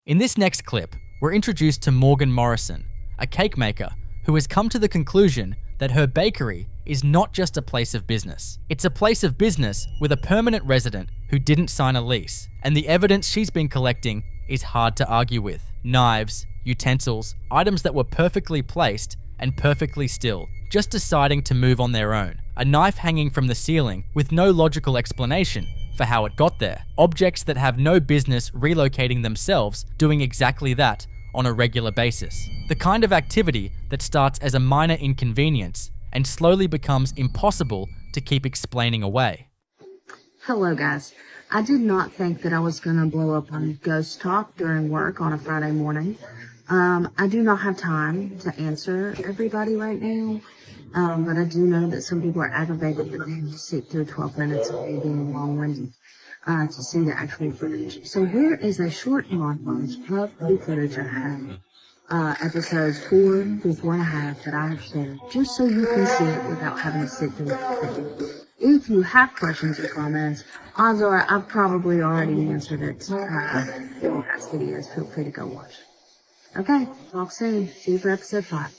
In this next clip, we're introduced to Morgan Morrison, a cake maker who has come to the conclusion that her bakery is not just a place of business. It's a place of business with a permanent resident who didn't sign a lease, and the evidence she's been collecting is hard to argue with. Knives, utensils, items that were perfectly placed and perfectly still, just deciding to move on their own. A knife hanging from the ceiling with no logical explanation for how it got there. Objects that have no business relocating themselves, doing exactly that on a regular basis. The kind of activity that starts as a minor inconvenience and slowly becomes impossible to keep explaining away. Hello guys. I did not think that I was going to blow up on ghost talk during work on a Friday morning. I do not have time to answer everybody right now, but I do know that some people are aggravated that they have to sit through 12 minutes of me being long-winded to see the actual footage. So here is a short montage of the footage I have, episodes 4 through 4.5 that I have shared, just so you can see it without having to sit through it. If you have questions or comments, odds are I've probably already answered it in past videos. Feel free to go watch. Okay, talk soon. See you for episode 5.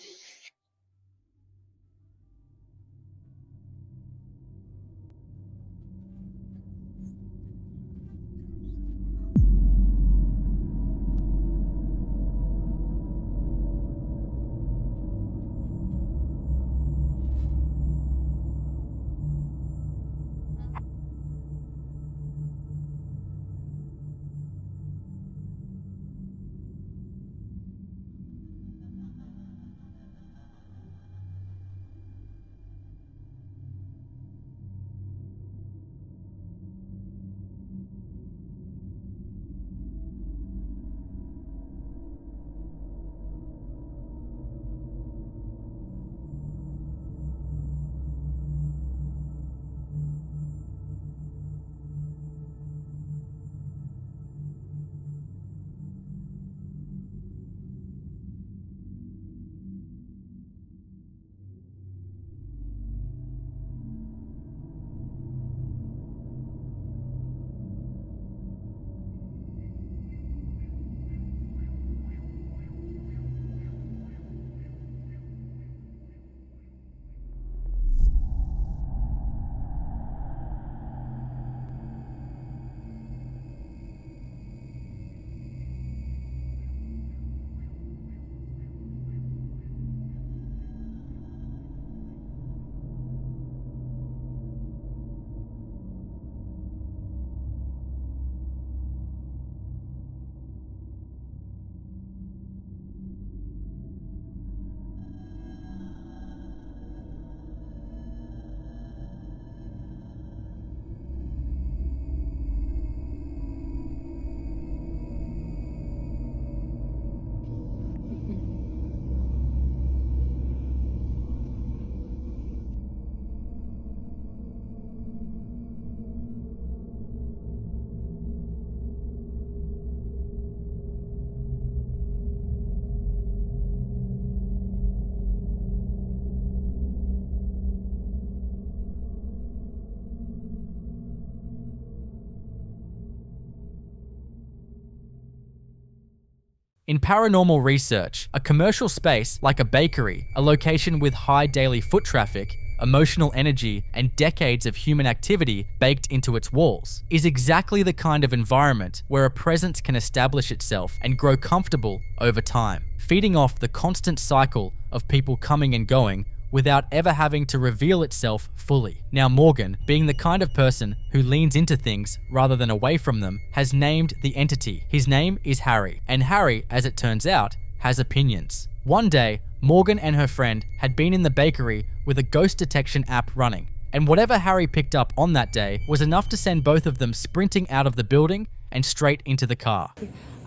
In paranormal research, a commercial space like a bakery, a location with high daily foot traffic, emotional energy, and decades of human activity baked into its walls, is exactly the kind of environment where a presence can establish itself and grow comfortable over time, feeding off the constant cycle of people coming and going without ever having to reveal itself fully. Now Morgan, being the kind of person who leans into things rather than away from them, has named the entity. His name is Harry, and Harry, as it turns out, has opinions. One day, Morgan and her friend had been in the bakery with a ghost detection app running, and whatever Harry picked up on that day was enough to send both of them sprinting out of the building and straight into the car.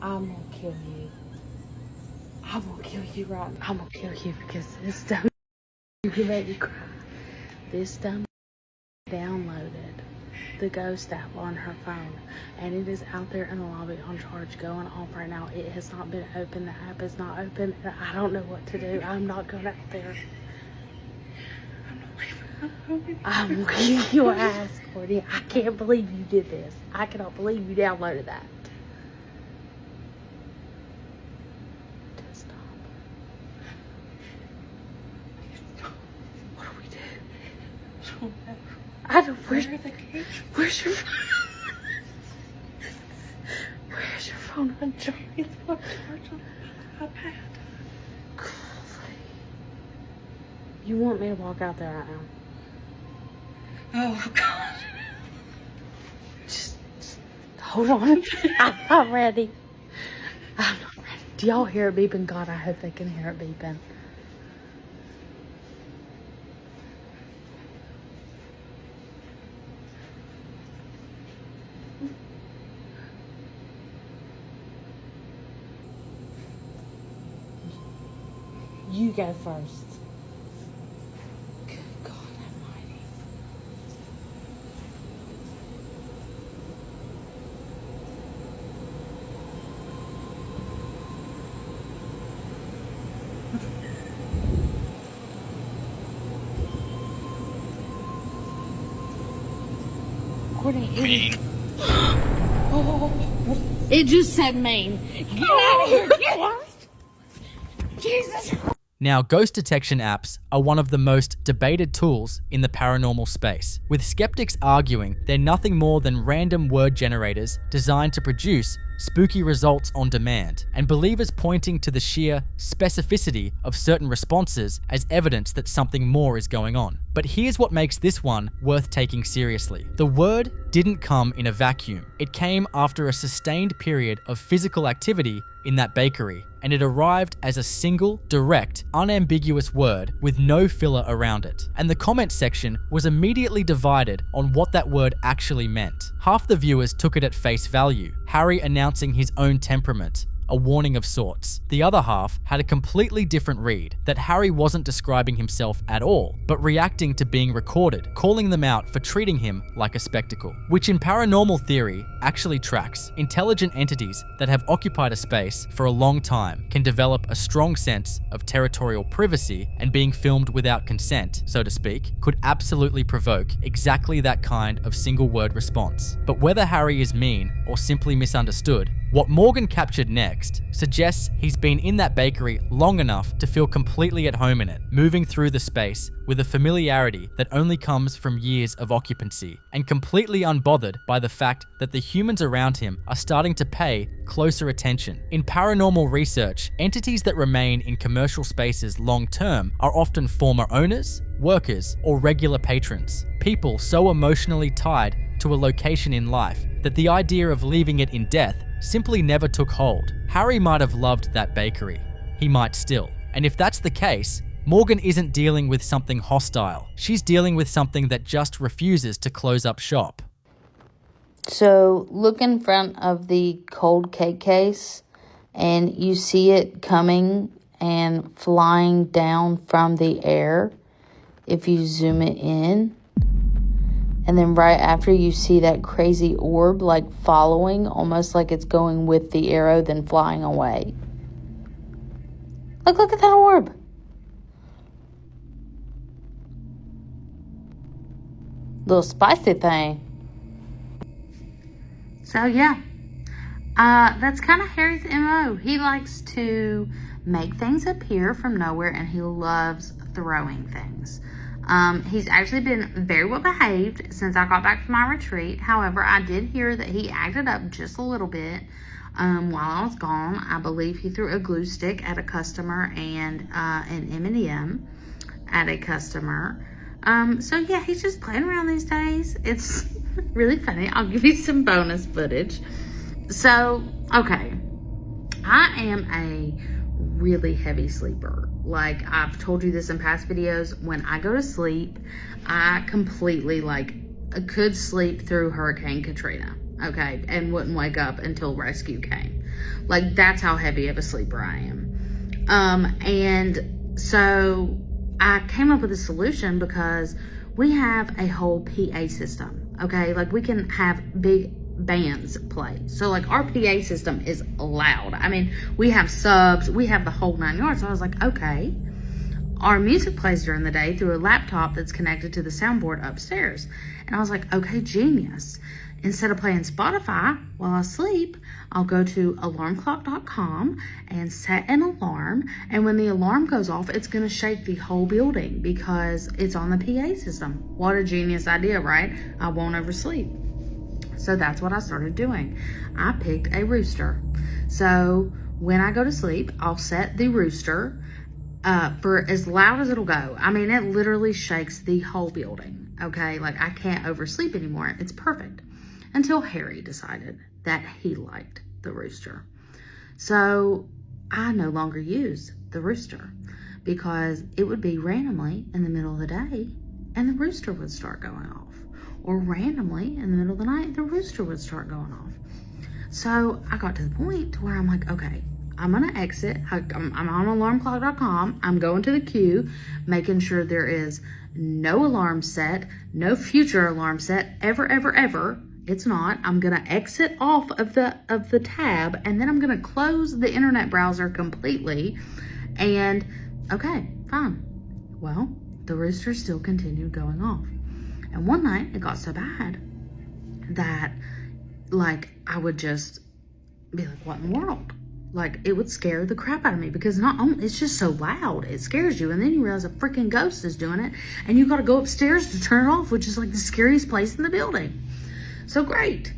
I'm gonna kill you. I'm gonna kill you, right? I'm gonna kill you because this dumb you can make me cry. This dumb downloaded the ghost app on her phone, and it is out there in the lobby on charge going off right now. It has not been open. The app is not open. I don't know what to do. I'm not going out there. I'm leaving your ass, Courtney. I can't believe you did this. I cannot believe you downloaded that. I don't. Where's your phone? Where's your phone on charge? It's on the iPad. You want me to walk out there right now? Oh, God. Just hold on. I'm not ready. I'm not ready. Do y'all hear it beeping? God, I hope they can hear it beeping. You go first. Good God Almighty. Courtney, Mean. it just said mean. Get out of here. Get out. Jesus. Now, ghost detection apps are one of the most debated tools in the paranormal space, with skeptics arguing they're nothing more than random word generators designed to produce spooky results on demand, and believers pointing to the sheer specificity of certain responses as evidence that something more is going on. But here's what makes this one worth taking seriously. The word didn't come in a vacuum. It came after a sustained period of physical activity in that bakery, and it arrived as a single, direct, unambiguous word with no filler around it. And the comment section was immediately divided on what that word actually meant. Half the viewers took it at face value, Harry announcing his own temperament, a warning of sorts. The other half had a completely different read, that Harry wasn't describing himself at all, but reacting to being recorded, calling them out for treating him like a spectacle. Which in paranormal theory actually tracks. Intelligent entities that have occupied a space for a long time can develop a strong sense of territorial privacy, and being filmed without consent, so to speak, could absolutely provoke exactly that kind of single word response. But whether Harry is mean or simply misunderstood, what Morgan captured next suggests he's been in that bakery long enough to feel completely at home in it, moving through the space with a familiarity that only comes from years of occupancy, and completely unbothered by the fact that the humans around him are starting to pay closer attention. In paranormal research, entities that remain in commercial spaces long term are often former owners, workers, or regular patrons, people so emotionally tied to a location in life that the idea of leaving it in death simply never took hold. Harry might have loved that bakery. He might still. And if that's the case, Morgan isn't dealing with something hostile. She's dealing with something that just refuses to close up shop. So look in front of the cold cake case and you see it coming and flying down from the air if you zoom it in. And then right after, you see that crazy orb like following, almost like it's going with the arrow, then flying away. Look at that orb. Little spicy thing. So yeah, that's kind of Harry's MO. He likes to make things appear from nowhere, and he loves throwing things. He's actually been very well behaved since I got back from my retreat. However, I did hear that he acted up just a little bit while I was gone. I believe he threw a glue stick at a customer and an M&M at a customer. So yeah, he's just playing around these days. It's really funny. I'll give you some bonus footage. So, okay. I am a really heavy sleeper. Like, I've told you this in past videos. When I go to sleep, I completely, could sleep through Hurricane Katrina, okay, and wouldn't wake up until rescue came. Like, that's how heavy of a sleeper I am. And so I came up with a solution because we have a whole PA system, okay? Like, we can have big bands play. So like our PA system is loud. I mean, we have subs, we have the whole 9 yards. So I was like, okay, our music plays during the day through a laptop that's connected to the soundboard upstairs. And I was like, okay, genius. instead of playing Spotify while I sleep, I'll go to alarmclock.com and set an alarm. And when the alarm goes off, it's going to shake the whole building because it's on the PA system. What a genius idea, right? I won't oversleep. So that's what I started doing. I picked a rooster. So when I go to sleep, I'll set the rooster for as loud as it'll go. I mean, it literally shakes the whole building, okay? Like, I can't oversleep anymore. It's perfect. Until Harry decided that he liked the rooster. So I no longer use the rooster because it would be randomly in the middle of the day and the rooster would start going off. Or randomly in the middle of the night, the rooster would start going off. So I got to the point where I'm like, okay, I'm gonna exit. I'm on alarmclock.com. I'm going to the queue, making sure there is no alarm set, no future alarm set, ever, ever, ever. It's not. I'm gonna exit off of the tab, and then I'm gonna close the internet browser completely. And okay, fine. Well, the rooster still continued going off. And one night it got so bad that, like, I would just be like, what in the world? Like, it would scare the crap out of me because not only, it's just so loud, it scares you. And then you realize a freaking ghost is doing it and you got to go upstairs to turn it off, which is like the scariest place in the building. So great.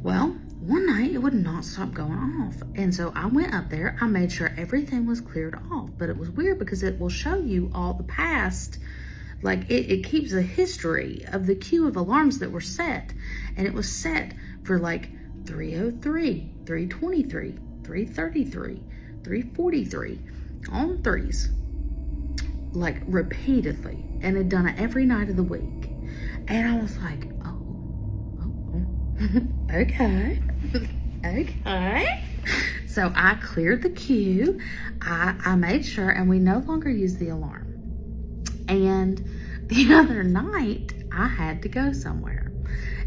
Well, one night it would not stop going off. And so I went up there, I made sure everything was cleared off, but it was weird because it will show you all the past. Like, it keeps a history of the queue of alarms that were set. And it was set for like 303, 323, 333, 343, on threes, like repeatedly, and had done it every night of the week. And I was like, okay, okay. So I cleared the queue, I made sure, and we no longer use the alarm. And the other night, I had to go somewhere.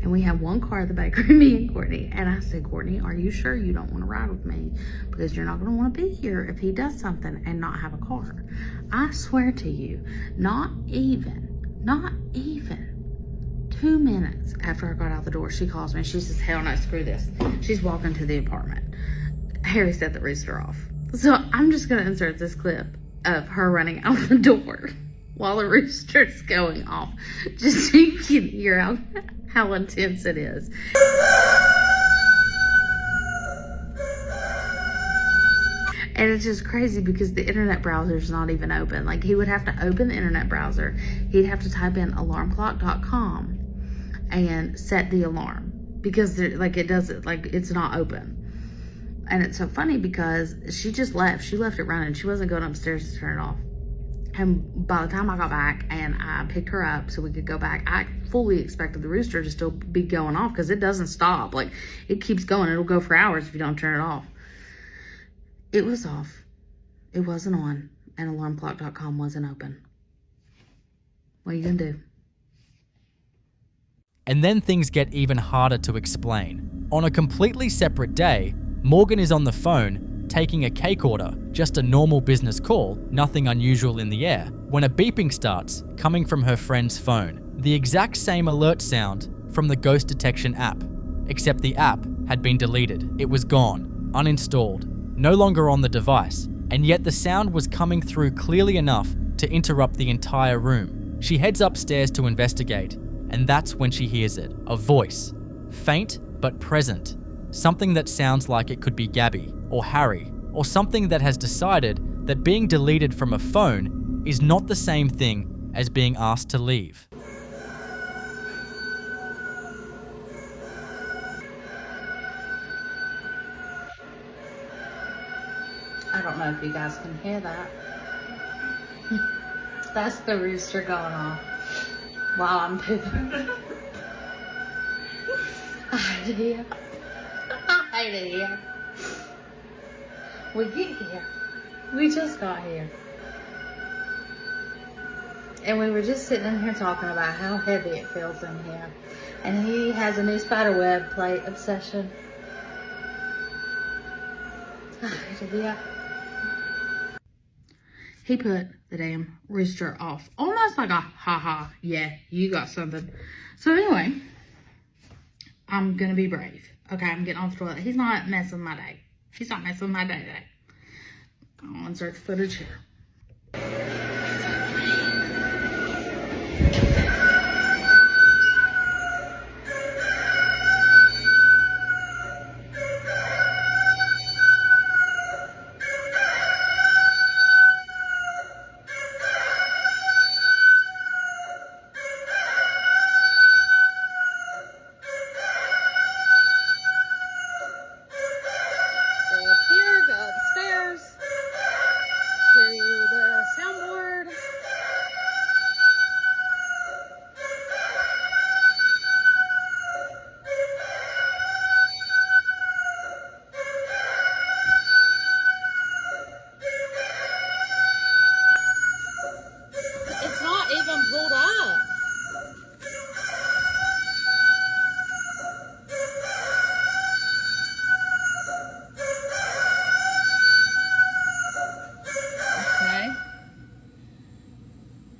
And we had one car at the bakery, me and Courtney. And I said, Courtney, are you sure you don't want to ride with me? Because you're not going to want to be here if he does something and not have a car. I swear to you, not even 2 minutes after I got out the door, she calls me. She says, hell no, screw this. She's walking to the apartment. Harry set the rooster off. So I'm just going to insert this clip of her running out the door while the rooster's going off, just so you can hear how intense it is. And it's just crazy because the internet browser's not even open. Like, he would have to open the internet browser. He'd have to type in alarmclock.com and set the alarm because it doesn't, like, it's not open. And it's so funny because she just left. She left it running. She wasn't going upstairs to turn it off. And by the time I got back and I picked her up so we could go back, I fully expected the rooster to still be going off because it doesn't stop. Like, it keeps going. It'll go for hours if you don't turn it off. It was off. It wasn't on. And alarmclock.com wasn't open. What are you going to do? And then things get even harder to explain. On a completely separate day, Morgan is on the phone taking a cake order, just a normal business call, nothing unusual in the air, when a beeping starts coming from her friend's phone. The exact same alert sound from the ghost detection app, except the app had been deleted. It was gone, uninstalled, no longer on the device, and yet the sound was coming through clearly enough to interrupt the entire room. She heads upstairs to investigate, and that's when she hears it. A voice, faint but present. Something that sounds like it could be Gabby or Harry, or something that has decided that being deleted from a phone is not the same thing as being asked to leave. I don't know if you guys can hear that. That's the rooster going off while I'm pooping. I hate it here. I hate it here. We get here. We just got here. And we were just sitting in here talking about how heavy it feels in here. And he has a new spiderweb plate obsession. I hate it here. He put the damn rooster off. Almost like a, haha, yeah, you got something. So anyway, I'm gonna be brave. Okay, I'm getting off the toilet. He's not messing with my day. He's not messing with my day today. I'll insert footage here.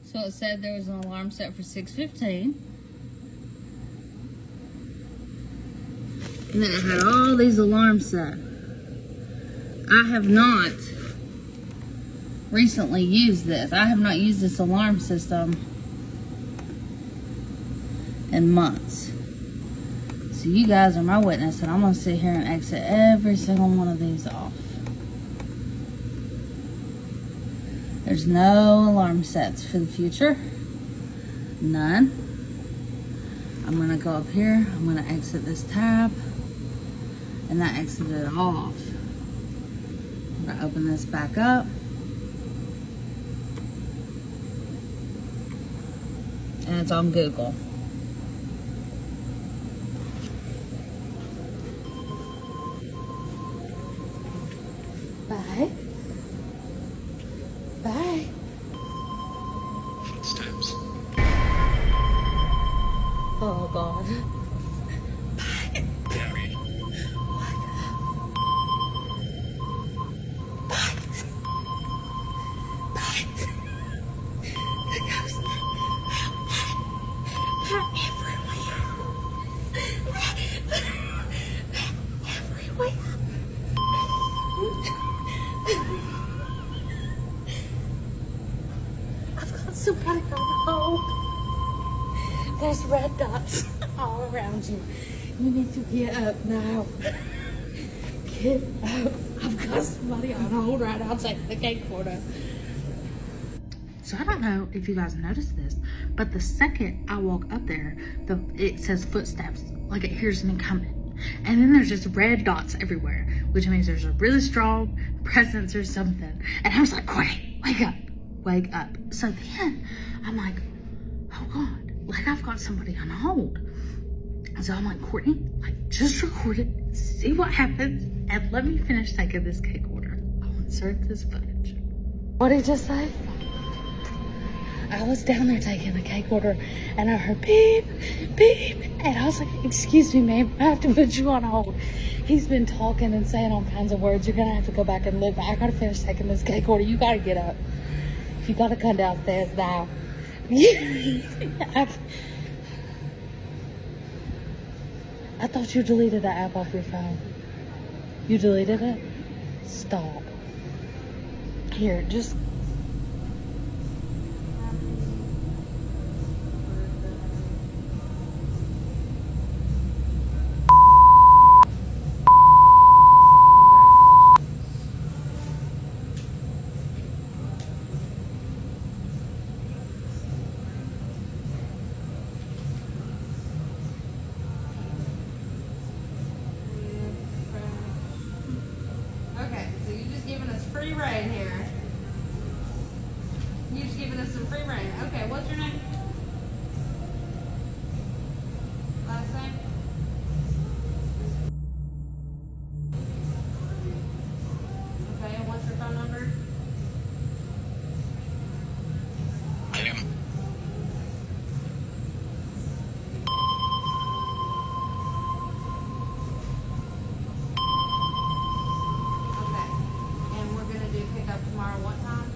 So it said there was an alarm set for 6:15. And then it had all these alarms set. I have not recently used this. I have not used this alarm system in months. So you guys are my witness, and I'm going to sit here and exit every single one of these off. There's no alarm sets for the future. None. I'm going to go up here. I'm going to exit this tab. And that exited it off. I'm going to open this back up. And it's on Google. Bye. Bye. Footsteps. Oh God. Gary. Somebody go home. There's red dots all around you. You need to get up now. Get up. I've got somebody on hold right outside the gate corner. So I don't know if you guys noticed this, but the second I walk up there, it says footsteps, like it hears me coming. And then there's just red dots everywhere, which means there's a really strong presence or something. And I was like, Courtney, wake up. Wake up. So then I'm like, oh God, like I've got somebody on hold. And so I'm like, Courtney, like just record it, see what happens, and let me finish taking this cake order. I'll insert this footage. What did he just say? I was down there taking the cake order and I heard beep, beep. And I was like, excuse me, ma'am, I have to put you on hold. He's been talking and saying all kinds of words. You're gonna have to go back and look, but I gotta finish taking this cake order. You gotta get up. You gotta come downstairs now. I thought you deleted the app off your phone. You deleted it? Stop. Here, just... Okay, so you're just giving us free reign here. You're just giving us some free reign. Okay, what's your name? Last name? Okay, and what's your phone number? Tomorrow, what time?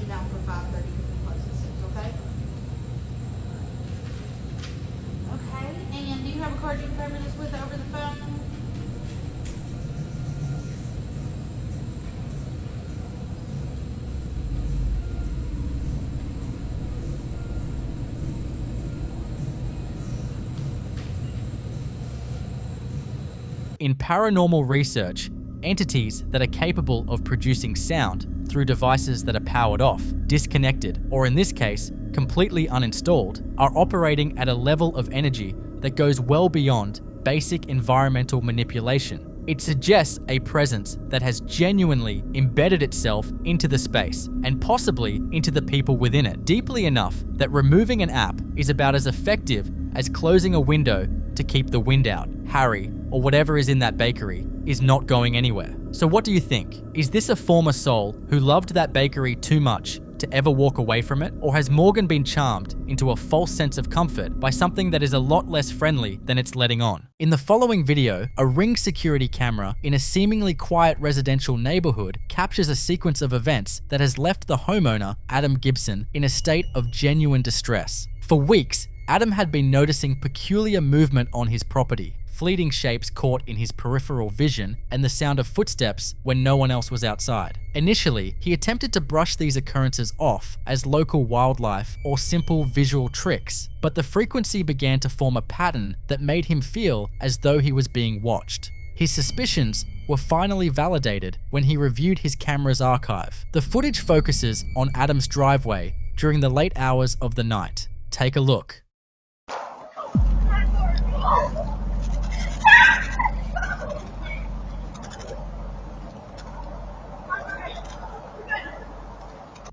down for 5:30 because we close at 6, okay? Okay, and do you have a card you can cover this with over the phone? In paranormal research, entities that are capable of producing sound through devices that are powered off, disconnected, or in this case, completely uninstalled, are operating at a level of energy that goes well beyond basic environmental manipulation. It suggests a presence that has genuinely embedded itself into the space and possibly into the people within it, deeply enough that removing an app is about as effective as closing a window to keep the wind out. Harry, or whatever is in that bakery, is not going anywhere. So what do you think? Is this a former soul who loved that bakery too much to ever walk away from it? Or has Morgan been charmed into a false sense of comfort by something that is a lot less friendly than it's letting on? In the following video, a Ring security camera in a seemingly quiet residential neighborhood captures a sequence of events that has left the homeowner, Adam Gibson, in a state of genuine distress. For weeks, Adam had been noticing peculiar movement on his property, fleeting shapes caught in his peripheral vision, and the sound of footsteps when no one else was outside. Initially, he attempted to brush these occurrences off as local wildlife or simple visual tricks, but the frequency began to form a pattern that made him feel as though he was being watched. His suspicions were finally validated when he reviewed his camera's archive. The footage focuses on Adam's driveway during the late hours of the night. Take a look.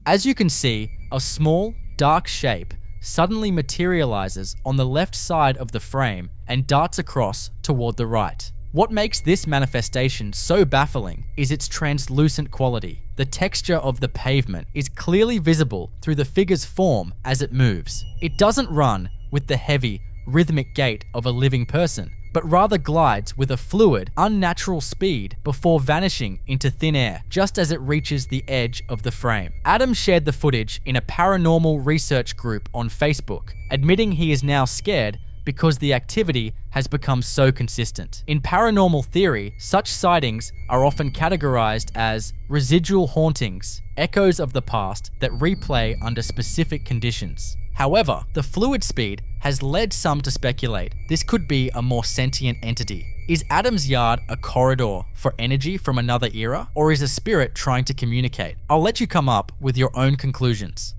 As you can see, a small, dark shape suddenly materializes on the left side of the frame and darts across toward the right. What makes this manifestation so baffling is its translucent quality. The texture of the pavement is clearly visible through the figure's form as it moves. It doesn't run with the heavy, rhythmic gait of a living person, but rather glides with a fluid, unnatural speed before vanishing into thin air just as it reaches the edge of the frame. Adam shared the footage in a paranormal research group on Facebook, admitting he is now scared because the activity has become so consistent. In paranormal theory, such sightings are often categorized as residual hauntings, echoes of the past that replay under specific conditions. However, the fluid speed has led some to speculate this could be a more sentient entity. Is Adam's yard a corridor for energy from another era, or is a spirit trying to communicate? I'll let you come up with your own conclusions.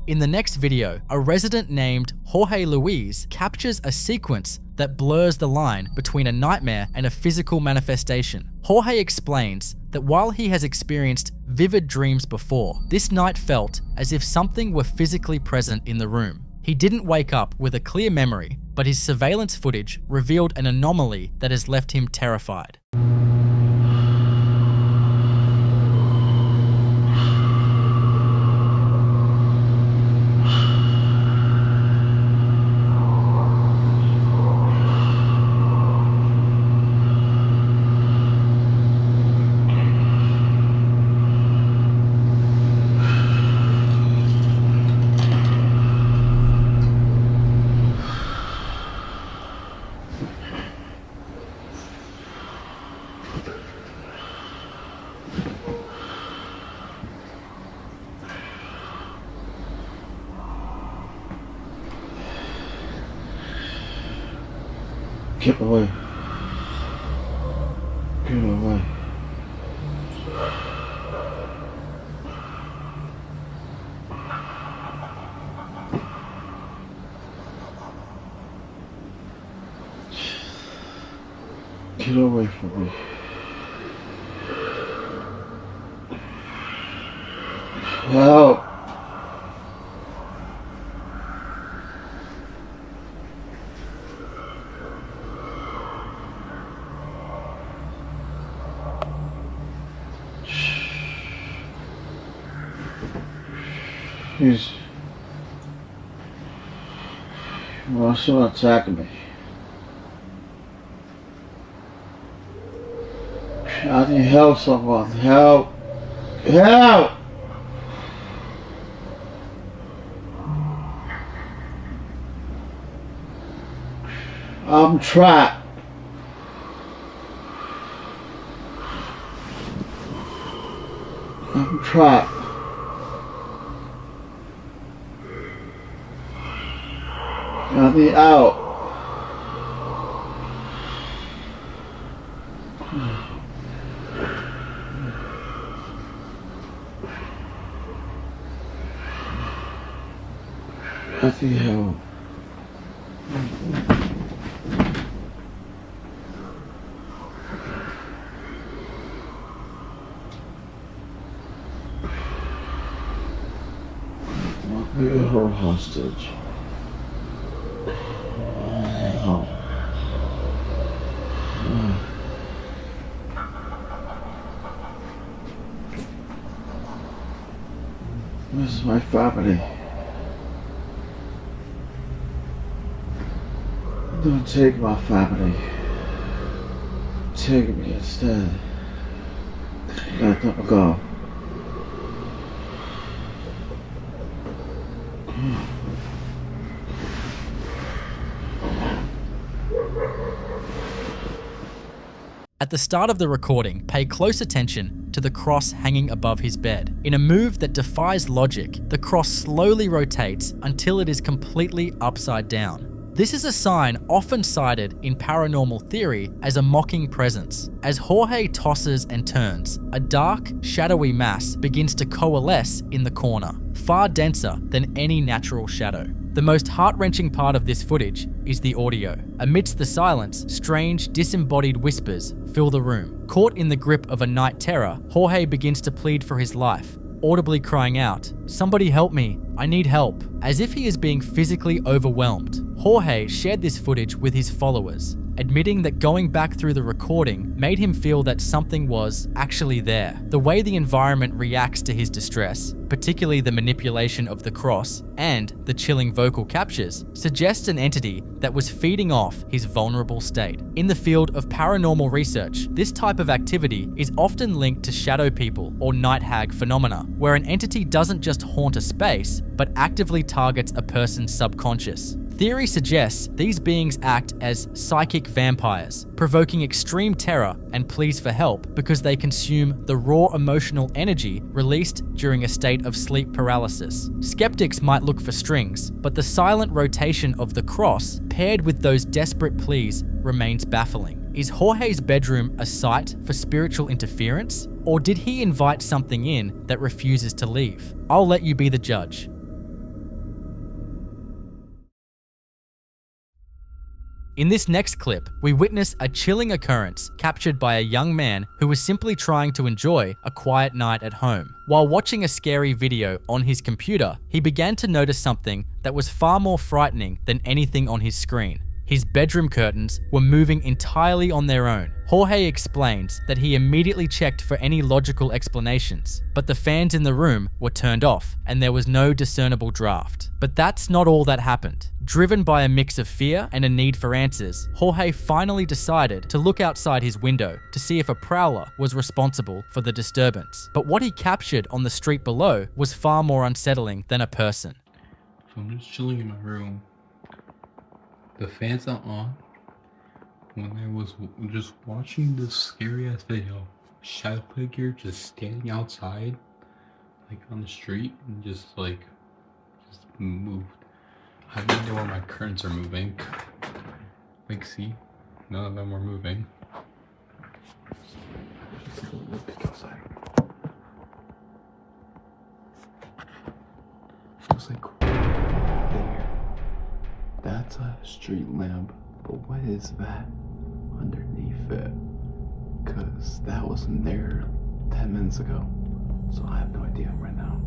In the next video, a resident named Jorge Luis captures a sequence that blurs the line between a nightmare and a physical manifestation. Jorge explains that while he has experienced vivid dreams before, this night felt as if something were physically present in the room. He didn't wake up with a clear memory, but his surveillance footage revealed an anomaly that has left him terrified. Get away. Get away. Get away from me. Help. He's also attacking me. I need help, someone. Help. Help! I'm trapped. I'm trapped. I need out. I need help. Be her hostage. Oh. This is my family. Don't take my family. Take me instead. Let them go. At the start of the recording, pay close attention to the cross hanging above his bed. In a move that defies logic, the cross slowly rotates until it is completely upside down. This is a sign often cited in paranormal theory as a mocking presence. As Jorge tosses and turns, a dark, shadowy mass begins to coalesce in the corner, far denser than any natural shadow. The most heart-wrenching part of this footage is the audio. Amidst the silence, strange, disembodied whispers fill the room. Caught in the grip of a night terror, Jorge begins to plead for his life, audibly crying out, "Somebody help me, I need help," as if he is being physically overwhelmed. Jorge shared this footage with his followers, admitting that going back through the recording made him feel that something was actually there. The way the environment reacts to his distress, particularly the manipulation of the cross and the chilling vocal captures, suggests an entity that was feeding off his vulnerable state. In the field of paranormal research, this type of activity is often linked to shadow people or night hag phenomena, where an entity doesn't just haunt a space, but actively targets a person's subconscious. Theory suggests these beings act as psychic vampires, provoking extreme terror and pleas for help because they consume the raw emotional energy released during a state of sleep paralysis. Skeptics might look for strings, but the silent rotation of the cross, paired with those desperate pleas, remains baffling. Is Jorge's bedroom a site for spiritual interference, or did he invite something in that refuses to leave? I'll let you be the judge. In this next clip, we witness a chilling occurrence captured by a young man who was simply trying to enjoy a quiet night at home. While watching a scary video on his computer, he began to notice something that was far more frightening than anything on his screen. His bedroom curtains were moving entirely on their own. Jorge explains that he immediately checked for any logical explanations, but the fans in the room were turned off and there was no discernible draft. But that's not all that happened. Driven by a mix of fear and a need for answers, Jorge finally decided to look outside his window to see if a prowler was responsible for the disturbance. But what he captured on the street below was far more unsettling than a person. So I'm just chilling in my room. The fans are on. When I was just watching this scary ass video, shadow figure just standing outside, like on the street, and just moved. I have no idea where my curtains are moving. Like, see, none of them were moving. Let's go a peek outside. Looks like there. That's a street lamp, but what is that underneath it? Cause that wasn't there 10 minutes ago, so I have no idea right now.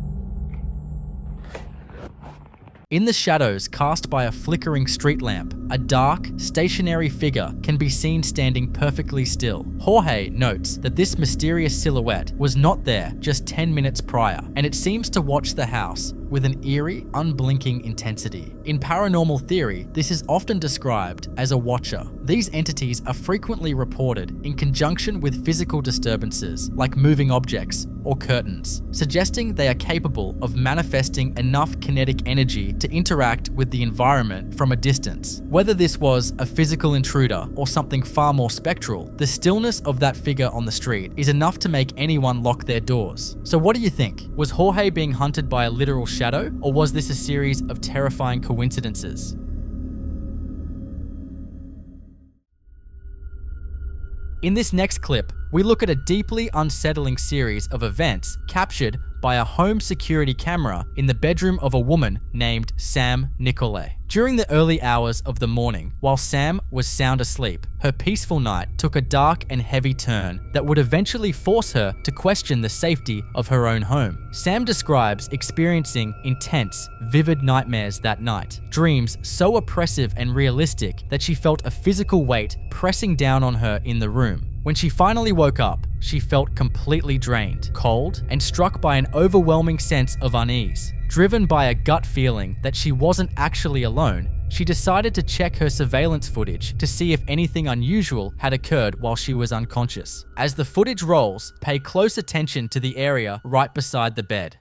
In the shadows cast by a flickering street lamp, a dark, stationary figure can be seen standing perfectly still. Jorge notes that this mysterious silhouette was not there just 10 minutes prior, and it seems to watch the house with an eerie, unblinking intensity. In paranormal theory, this is often described as a watcher. These entities are frequently reported in conjunction with physical disturbances like moving objects or curtains, suggesting they are capable of manifesting enough kinetic energy to interact with the environment from a distance. Whether this was a physical intruder or something far more spectral, the stillness of that figure on the street is enough to make anyone lock their doors. So what do you think? Was Jorge being hunted by a literal shadow, or was this a series of terrifying coincidences? In this next clip, we look at a deeply unsettling series of events captured by a home security camera in the bedroom of a woman named Sam Nicolay. During the early hours of the morning, while Sam was sound asleep, her peaceful night took a dark and heavy turn that would eventually force her to question the safety of her own home. Sam describes experiencing intense, vivid nightmares that night, dreams so oppressive and realistic that she felt a physical weight pressing down on her in the room. When she finally woke up, she felt completely drained, cold, and struck by an overwhelming sense of unease. Driven by a gut feeling that she wasn't actually alone, she decided to check her surveillance footage to see if anything unusual had occurred while she was unconscious. As the footage rolls, pay close attention to the area right beside the bed.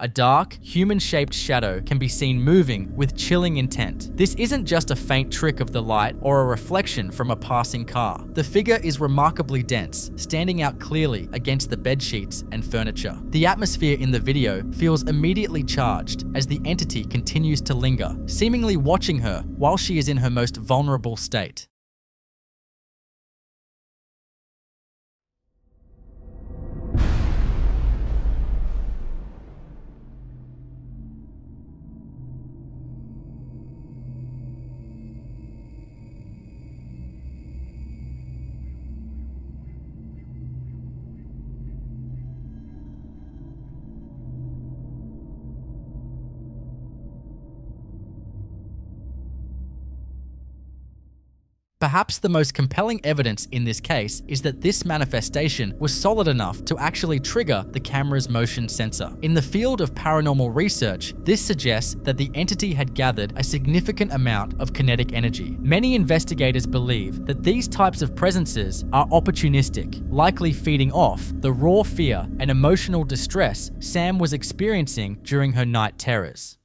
A dark, human-shaped shadow can be seen moving with chilling intent. This isn't just a faint trick of the light or a reflection from a passing car. The figure is remarkably dense, standing out clearly against the bed sheets and furniture. The atmosphere in the video feels immediately charged as the entity continues to linger, seemingly watching her while she is in her most vulnerable state. Perhaps the most compelling evidence in this case is that this manifestation was solid enough to actually trigger the camera's motion sensor. In the field of paranormal research, this suggests that the entity had gathered a significant amount of kinetic energy. Many investigators believe that these types of presences are opportunistic, likely feeding off the raw fear and emotional distress Sam was experiencing during her night terrors.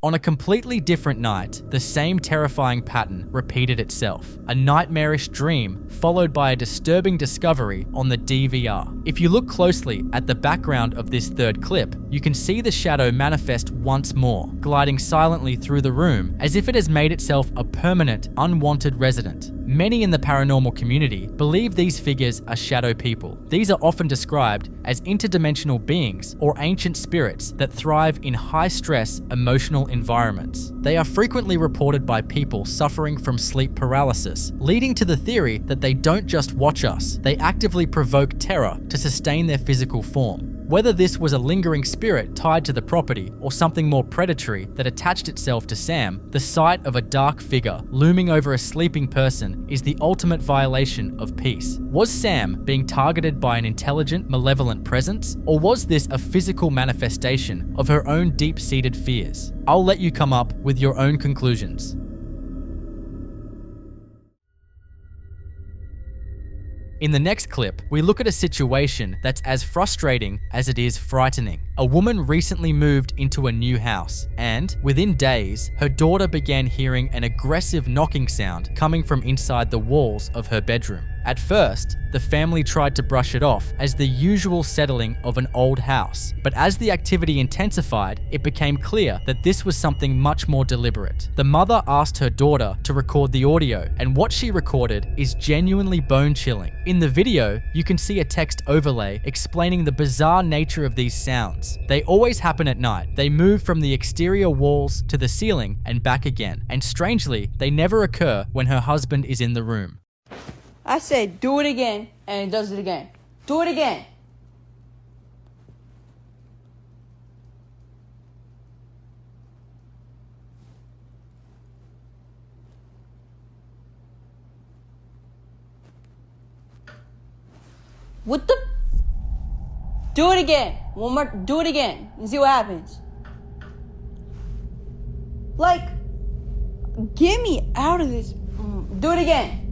On a completely different night, the same terrifying pattern repeated itself. A nightmarish dream followed by a disturbing discovery on the DVR. If you look closely at the background of this third clip, you can see the shadow manifest once more, gliding silently through the room as if it has made itself a permanent, unwanted resident. Many in the paranormal community believe these figures are shadow people. These are often described as interdimensional beings or ancient spirits that thrive in high-stress, emotional environments. They are frequently reported by people suffering from sleep paralysis, leading to the theory that they don't just watch us, they actively provoke terror to sustain their physical form. Whether this was a lingering spirit tied to the property or something more predatory that attached itself to Sam, the sight of a dark figure looming over a sleeping person is the ultimate violation of peace. Was Sam being targeted by an intelligent, malevolent presence, or was this a physical manifestation of her own deep-seated fears? I'll let you come up with your own conclusions. In the next clip, we look at a situation that's as frustrating as it is frightening. A woman recently moved into a new house, and within days, her daughter began hearing an aggressive knocking sound coming from inside the walls of her bedroom. At first, the family tried to brush it off as the usual settling of an old house, but as the activity intensified, it became clear that this was something much more deliberate. The mother asked her daughter to record the audio, and what she recorded is genuinely bone-chilling. In the video, you can see a text overlay explaining the bizarre nature of these sounds. They always happen at night. They move from the exterior walls to the ceiling and back again, and strangely, they never occur when her husband is in the room. I said, do it again, and it does it again. Do it again. What the? Do it again. One more. Do it again and see what happens. Like, get me out of this. Do it again.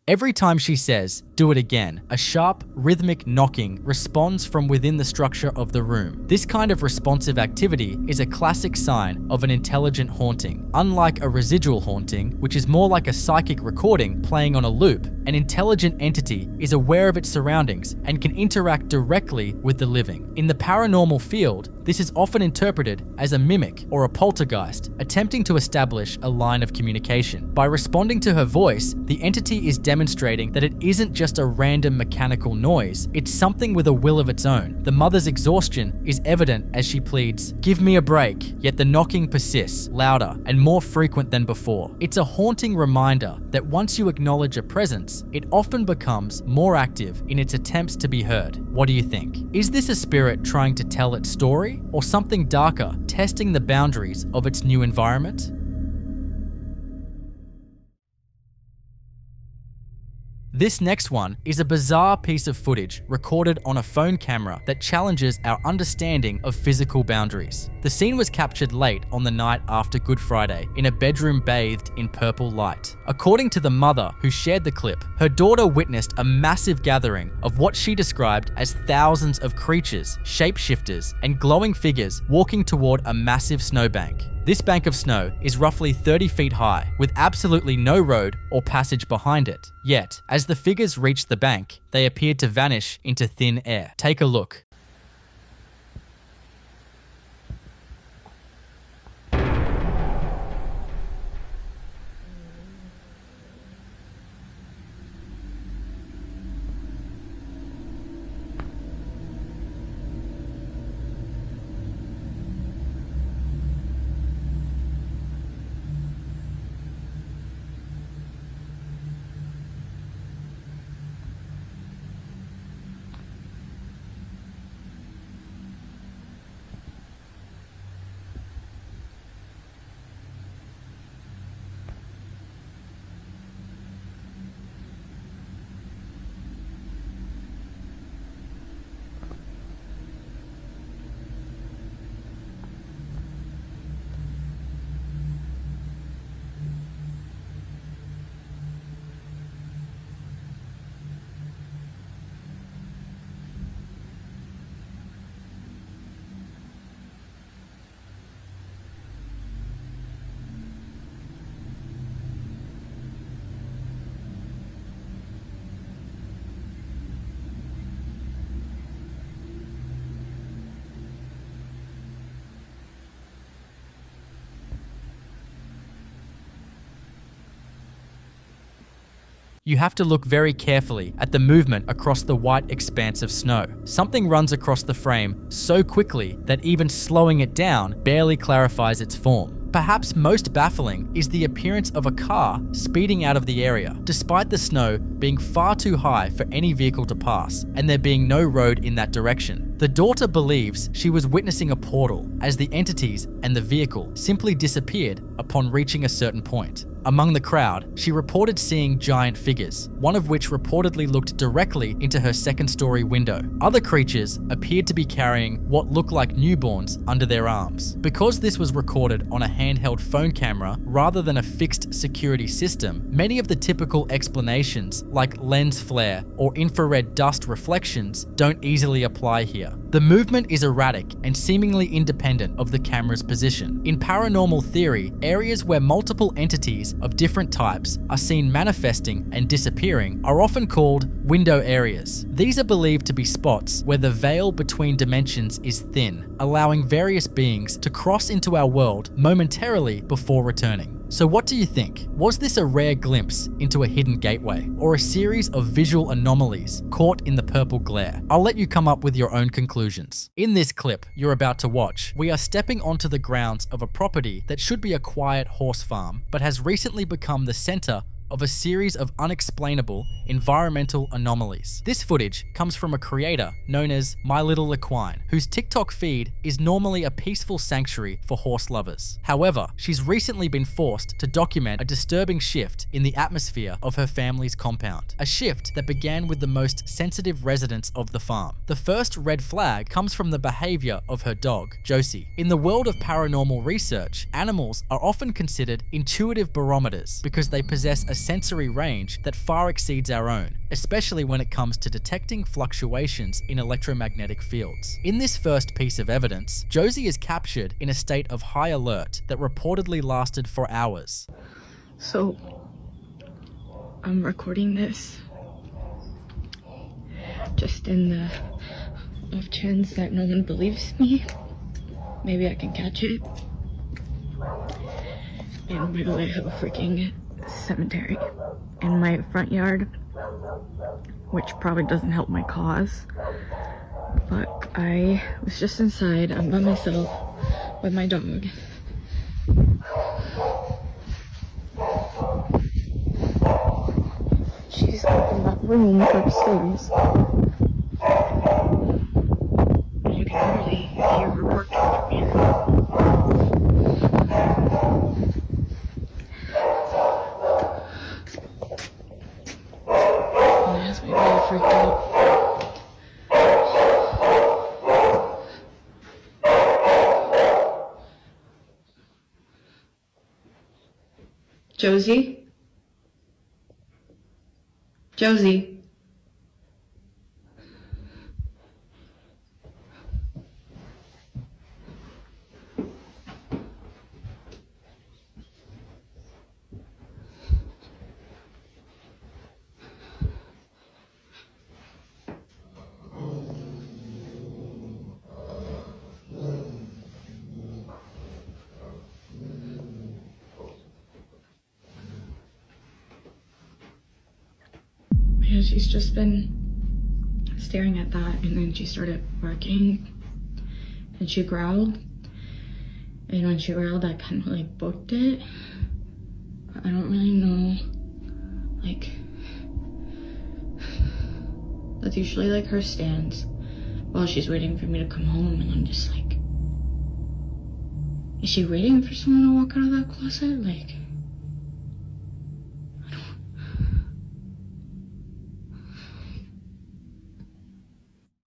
Every time she says, "Do it again," a sharp, rhythmic knocking responds from within the structure of the room. This kind of responsive activity is a classic sign of an intelligent haunting. Unlike a residual haunting, which is more like a psychic recording playing on a loop, an intelligent entity is aware of its surroundings and can interact directly with the living. In the paranormal field, this is often interpreted as a mimic or a poltergeist, attempting to establish a line of communication. By responding to her voice, the entity is demonstrating that it isn't just a random mechanical noise, it's something with a will of its own. The mother's exhaustion is evident as she pleads, "Give me a break," yet the knocking persists, louder and more frequent than before. It's a haunting reminder that once you acknowledge a presence, it often becomes more active in its attempts to be heard. What do you think? Is this a spirit trying to tell its story, or something darker testing the boundaries of its new environment? This next one is a bizarre piece of footage recorded on a phone camera that challenges our understanding of physical boundaries. The scene was captured late on the night after Good Friday in a bedroom bathed in purple light. According to the mother who shared the clip, her daughter witnessed a massive gathering of what she described as thousands of creatures, shapeshifters, and glowing figures walking toward a massive snowbank. This bank of snow is roughly 30 feet high, with absolutely no road or passage behind it. Yet, as the figures reached the bank, they appeared to vanish into thin air. Take a look. you have to look very carefully at the movement across the white expanse of snow. Something runs across the frame so quickly that even slowing it down barely clarifies its form. Perhaps most baffling is the appearance of a car speeding out of the area, despite the snow being far too high for any vehicle to pass, and there being no road in that direction. The daughter believes she was witnessing a portal as the entities and the vehicle simply disappeared upon reaching a certain point. Among the crowd, she reported seeing giant figures, one of which reportedly looked directly into her second-story window. Other creatures appeared to be carrying what looked like newborns under their arms. Because this was recorded on a handheld phone camera rather than a fixed security system, many of the typical explanations like lens flare or infrared dust reflections don't easily apply here. The movement is erratic and seemingly independent of the camera's position. In paranormal theory, areas where multiple entities of different types are seen manifesting and disappearing are often called window areas. These are believed to be spots where the veil between dimensions is thin, allowing various beings to cross into our world momentarily before returning. So what do you think? Was this a rare glimpse into a hidden gateway, or a series of visual anomalies caught in the purple glare? I'll let you come up with your own conclusions. In this clip you're about to watch, we are stepping onto the grounds of a property that should be a quiet horse farm, but has recently become the center of a series of unexplainable environmental anomalies. This footage comes from a creator known as My Little Equine, whose TikTok feed is normally a peaceful sanctuary for horse lovers. However, she's recently been forced to document a disturbing shift in the atmosphere of her family's compound, a shift that began with the most sensitive residents of the farm. The first red flag comes from the behavior of her dog, Josie. In the world of paranormal research, animals are often considered intuitive barometers because they possess a sensory range that far exceeds our own, especially when it comes to detecting fluctuations in electromagnetic fields. In this first piece of evidence, Josie is captured in a state of high alert that reportedly lasted for hours. So, I'm recording this just in the off chance that no one believes me. Maybe I can catch it. And by the way, I have a freaking cemetery in my front yard, which probably doesn't help my cause, but I was just inside. I'm by myself with my dog. She's up in that room upstairs. You can really hear her working from here. Freaked out. Josie? Josie? Yeah, she's just been staring at that, and then she started barking, and she growled, and when she growled, I kind of like booked it. I don't really know, like, that's usually like her stance while she's waiting for me to come home, and I'm just like, is she waiting for someone to walk out of that closet? Like,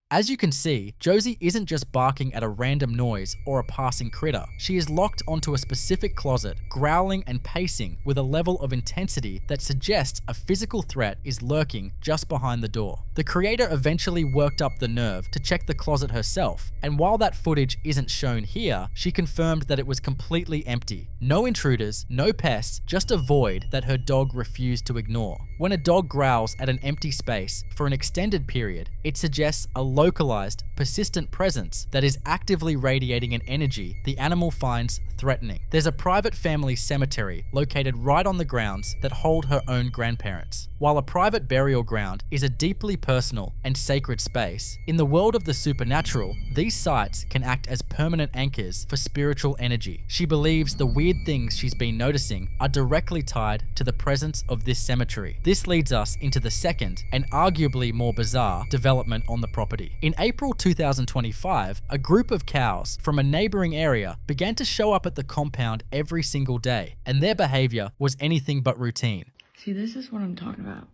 As you can see, Josie isn't just barking at a random noise or a passing critter. She is locked onto a specific closet, growling and pacing with a level of intensity that suggests a physical threat is lurking just behind the door. The creator eventually worked up the nerve to check the closet herself, and while that footage isn't shown here, she confirmed that it was completely empty. No intruders, no pests, just a void that her dog refused to ignore. When a dog growls at an empty space for an extended period, it suggests a localized, persistent presence that is actively radiating an energy the animal finds threatening. There's a private family cemetery located right on the grounds that hold her own grandparents. While a private burial ground is a deeply personal and sacred space, in the world of the supernatural, these sites can act as permanent anchors for spiritual energy. She believes the weird things she's been noticing are directly tied to the presence of this cemetery. This leads us into the second and arguably more bizarre development on the property. In April 2025, a group of cows from a neighboring area began to show up at the compound every single day, and their behavior was anything but routine. See, this is what I'm talking about.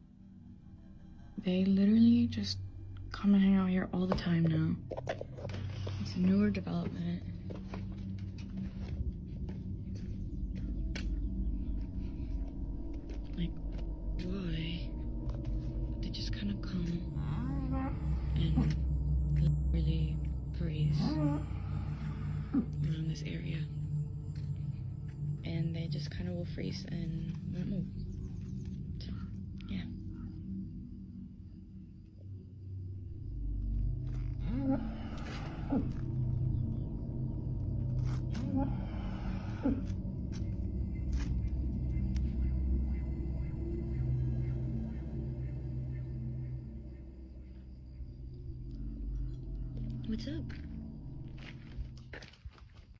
They literally just come and hang out here all the time now. It's a newer development. Like, why? They just kind of come and literally graze around this area. And they just kind of will freeze and won't move. So, yeah. What's up?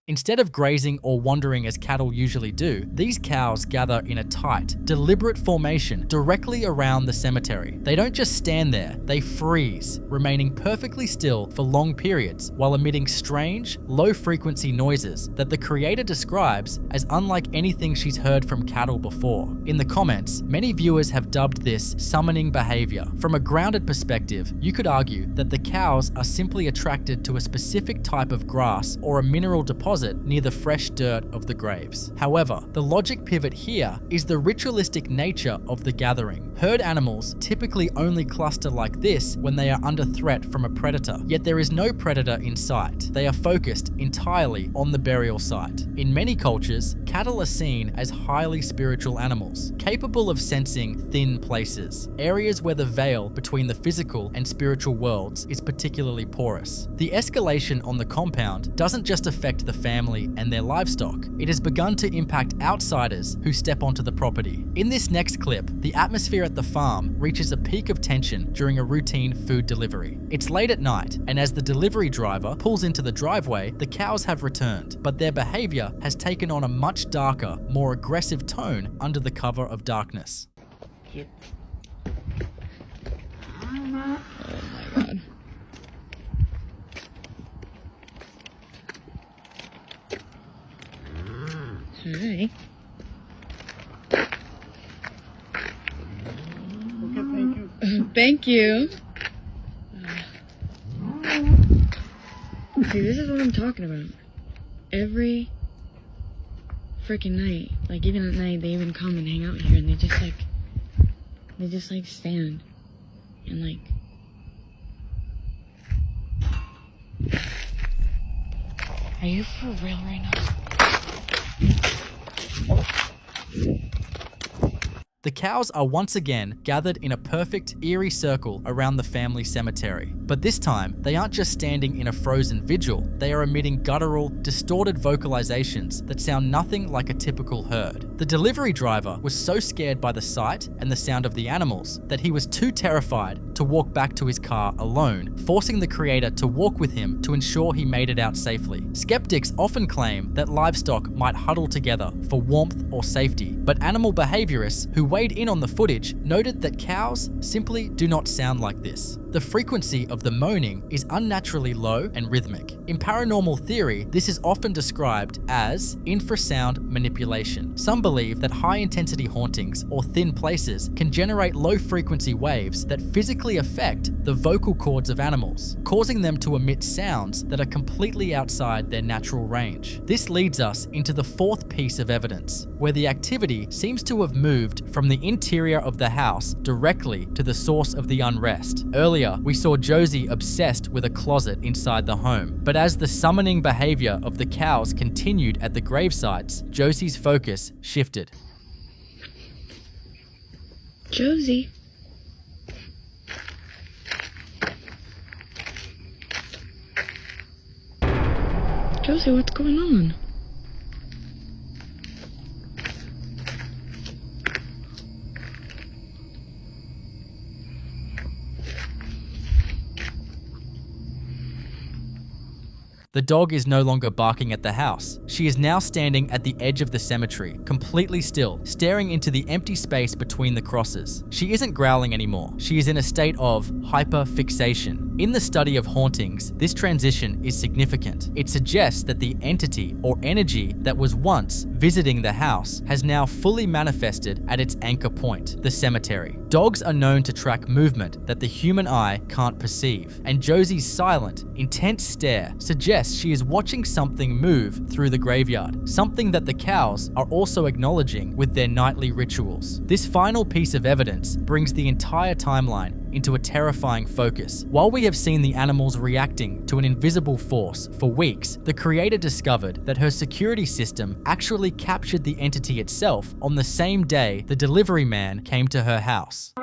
Instead of grazing or wandering as cattle usually do, these cows gather in a tight, deliberate formation directly around the cemetery. They don't just stand there, they freeze, remaining perfectly still for long periods while emitting strange, low-frequency noises that the creator describes as unlike anything she's heard from cattle before. In the comments, many viewers have dubbed this summoning behavior. From a grounded perspective, you could argue that the cows are simply attracted to a specific type of grass or a mineral deposit near the fresh dirt of the graves. However, the logic pivot here is the ritualistic nature of the gathering. Herd animals typically only cluster like this when they are under threat from a predator, yet there is no predator in sight. They are focused entirely on the burial site. In many cultures, cattle are seen as highly spiritual animals, capable of sensing thin places, areas where the veil between the physical and spiritual worlds is particularly porous. The escalation on the compound doesn't just affect the family and their livestock, it has begun to impact outsiders who step onto the property. In this next clip, the atmosphere at the farm reaches a peak of tension during a routine food delivery. It's late at night, and as the delivery driver pulls into the driveway, the cows have returned, but their behavior has taken on a much darker, more aggressive tone under the cover of darkness. Yep. Oh my god. Hi. Okay, Thank thank you. you. See, this is what I'm talking about. Every freaking night, like even at night, they even come and hang out here, and they just like stand and like. Are you for real right now? The cows are once again gathered in a perfect, eerie circle around the family cemetery. But this time, they aren't just standing in a frozen vigil, they are emitting guttural, distorted vocalizations that sound nothing like a typical herd. The delivery driver was so scared by the sight and the sound of the animals that he was too terrified to walk back to his car alone, forcing the creator to walk with him to ensure he made it out safely. Skeptics often claim that livestock might huddle together for warmth or safety, but animal behaviorists who weighed in on the footage noted that cows simply do not sound like this. The frequency of the moaning is unnaturally low and rhythmic. In paranormal theory, this is often described as infrasound manipulation. Some believe that high-intensity hauntings or thin places can generate low-frequency waves that physically affect the vocal cords of animals, causing them to emit sounds that are completely outside their natural range. This leads us into the fourth piece of evidence, where the activity seems to have moved from the interior of the house directly to the source of the unrest. Earlier, we saw Josie obsessed with a closet inside the home, but as the summoning behavior of the cows continued at the grave sites, Josie's focus shifted. Josie. Josie, what's going on? The dog is no longer barking at the house. She is now standing at the edge of the cemetery, completely still, staring into the empty space between the crosses. She isn't growling anymore. She is in a state of hyperfixation. In the study of hauntings, this transition is significant. It suggests that the entity or energy that was once visiting the house has now fully manifested at its anchor point, the cemetery. Dogs are known to track movement that the human eye can't perceive, and Josie's silent, intense stare suggests she is watching something move through the graveyard, something that the cows are also acknowledging with their nightly rituals. This final piece of evidence brings the entire timeline into a terrifying focus. While we have seen the animals reacting to an invisible force for weeks, the creator discovered that her security system actually captured the entity itself on the same day the delivery man came to her house.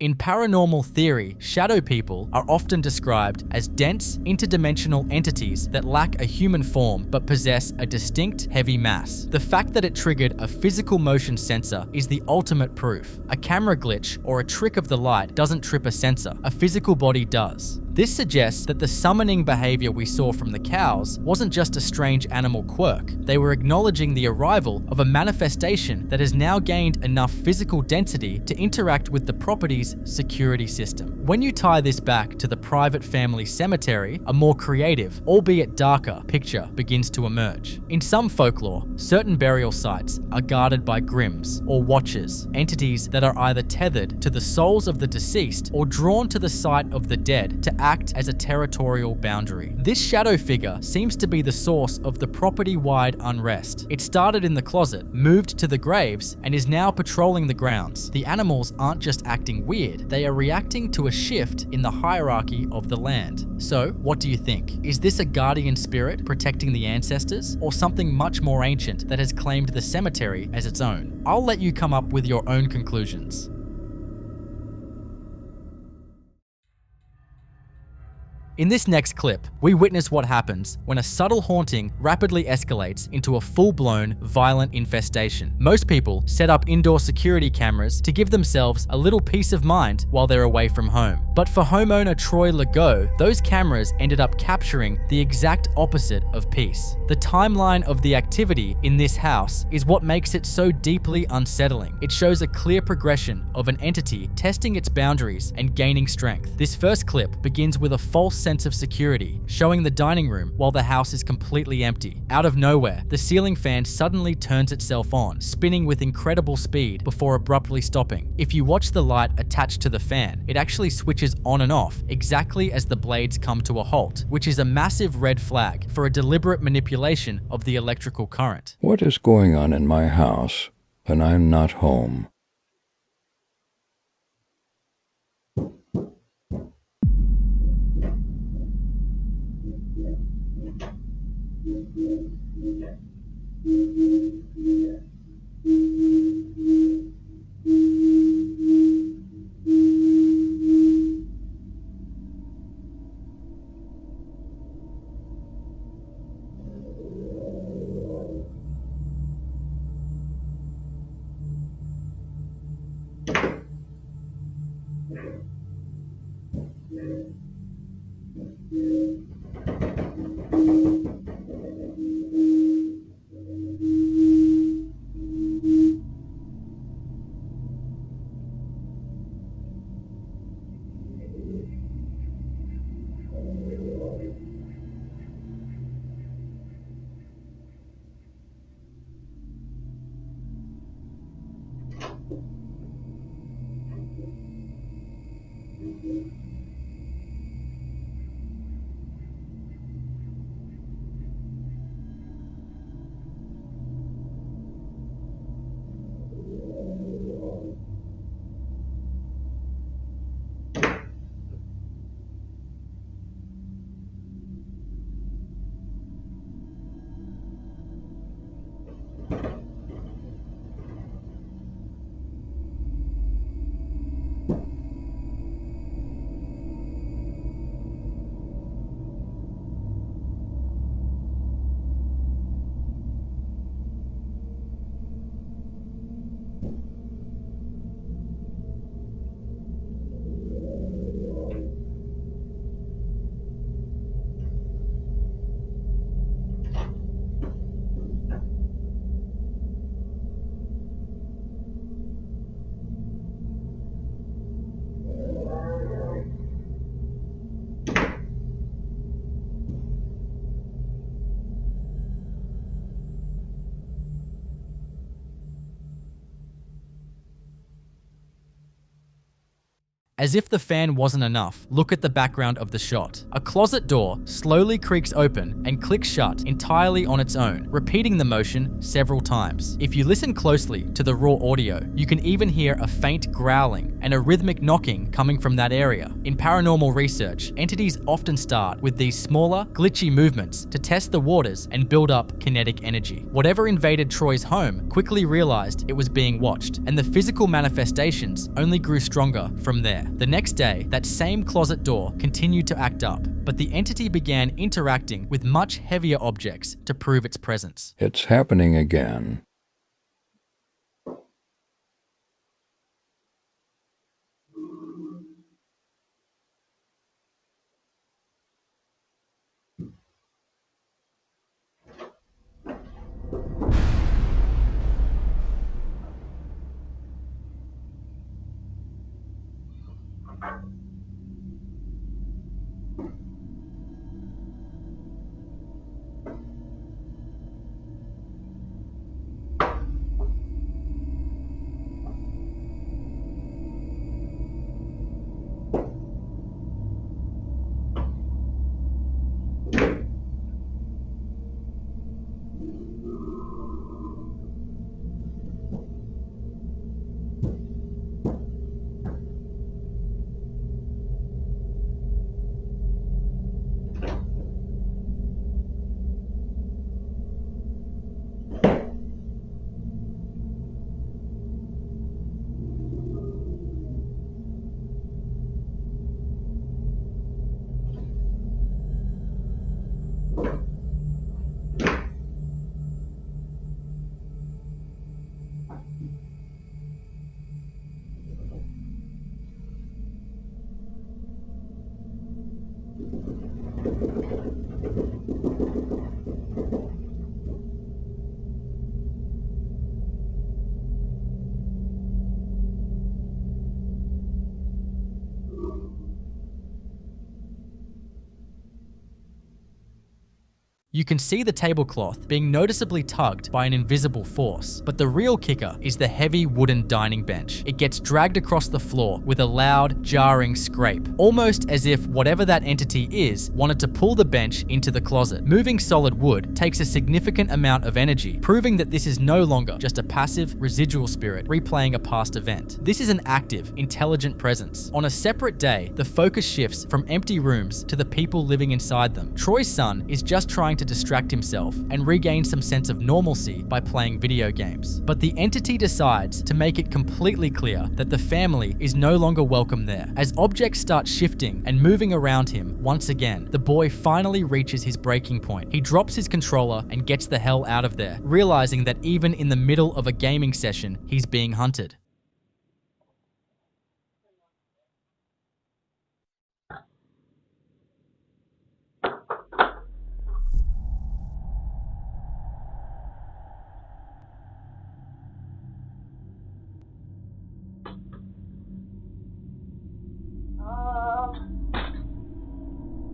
In paranormal theory, shadow people are often described as dense, interdimensional entities that lack a human form but possess a distinct, heavy mass. The fact that it triggered a physical motion sensor is the ultimate proof. A camera glitch or a trick of the light doesn't trip a sensor, a physical body does. This suggests that the summoning behavior we saw from the cows wasn't just a strange animal quirk. They were acknowledging the arrival of a manifestation that has now gained enough physical density to interact with the property's security system. When you tie this back to the private family cemetery, a more creative, albeit darker, picture begins to emerge. In some folklore, certain burial sites are guarded by grims or watchers, entities that are either tethered to the souls of the deceased or drawn to the site of the dead to act as a territorial boundary. This shadow figure seems to be the source of the property-wide unrest. It started in the closet, moved to the graves, and is now patrolling the grounds. The animals aren't just acting weird, they are reacting to a shift in the hierarchy of the land. So, what do you think? Is this a guardian spirit protecting the ancestors, or something much more ancient that has claimed the cemetery as its own? I'll let you come up with your own conclusions. In this next clip, we witness what happens when a subtle haunting rapidly escalates into a full-blown, violent infestation. Most people set up indoor security cameras to give themselves a little peace of mind while they're away from home. But for homeowner Troy Legault, those cameras ended up capturing the exact opposite of peace. The timeline of the activity in this house is what makes it so deeply unsettling. It shows a clear progression of an entity testing its boundaries and gaining strength. This first clip begins with a false sense of security, showing the dining room while the house is completely empty. Out of nowhere, the ceiling fan suddenly turns itself on, spinning with incredible speed before abruptly stopping. If you watch the light attached to the fan, it actually switches on and off exactly as the blades come to a halt, which is a massive red flag for a deliberate manipulation of the electrical current. What is going on in my house when I'm not home? As if the fan wasn't enough, look at the background of the shot. A closet door slowly creaks open and clicks shut entirely on its own, repeating the motion several times. If you listen closely to the raw audio, you can even hear a faint growling and a rhythmic knocking coming from that area. In paranormal research, entities often start with these smaller, glitchy movements to test the waters and build up kinetic energy. Whatever invaded Troy's home quickly realized it was being watched, and the physical manifestations only grew stronger from there. The next day, that same closet door continued to act up, but the entity began interacting with much heavier objects to prove its presence. It's happening again. You can see the tablecloth being noticeably tugged by an invisible force, but the real kicker is the heavy wooden dining bench. It gets dragged across the floor with a loud, jarring scrape, almost as if whatever that entity is wanted to pull the bench into the closet. Moving solid wood takes a significant amount of energy, proving that this is no longer just a passive, residual spirit replaying a past event. This is an active, intelligent presence. On a separate day, the focus shifts from empty rooms to the people living inside them. Troy's son is just trying to distract himself and regain some sense of normalcy by playing video games. But the entity decides to make it completely clear that the family is no longer welcome there. As objects start shifting and moving around him once again, the boy finally reaches his breaking point. He drops his controller and gets the hell out of there, realizing that even in the middle of a gaming session, he's being hunted.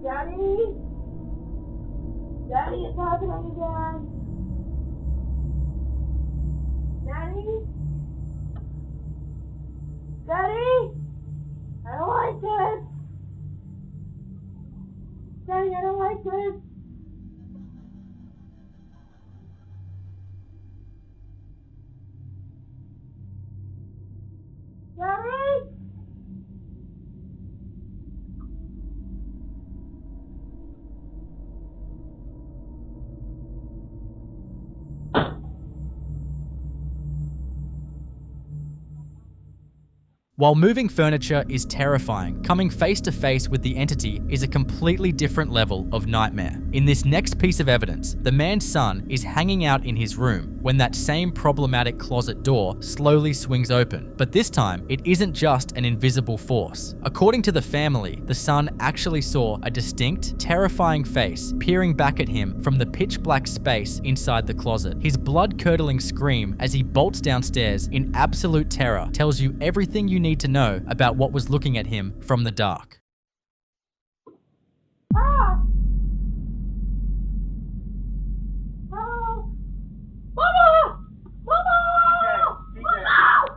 Daddy? Daddy, it's happening again. Daddy? Daddy? I don't like this. Daddy, I don't like this. Daddy? While moving furniture is terrifying, coming face to face with the entity is a completely different level of nightmare. In this next piece of evidence, the man's son is hanging out in his room when that same problematic closet door slowly swings open. But this time, it isn't just an invisible force. According to the family, the son actually saw a distinct, terrifying face peering back at him from the pitch black space inside the closet. His blood-curdling scream as he bolts downstairs in absolute terror tells you everything you need to know about what was looking at him from the dark. Ah! Oh! Mama! Mama! Mama!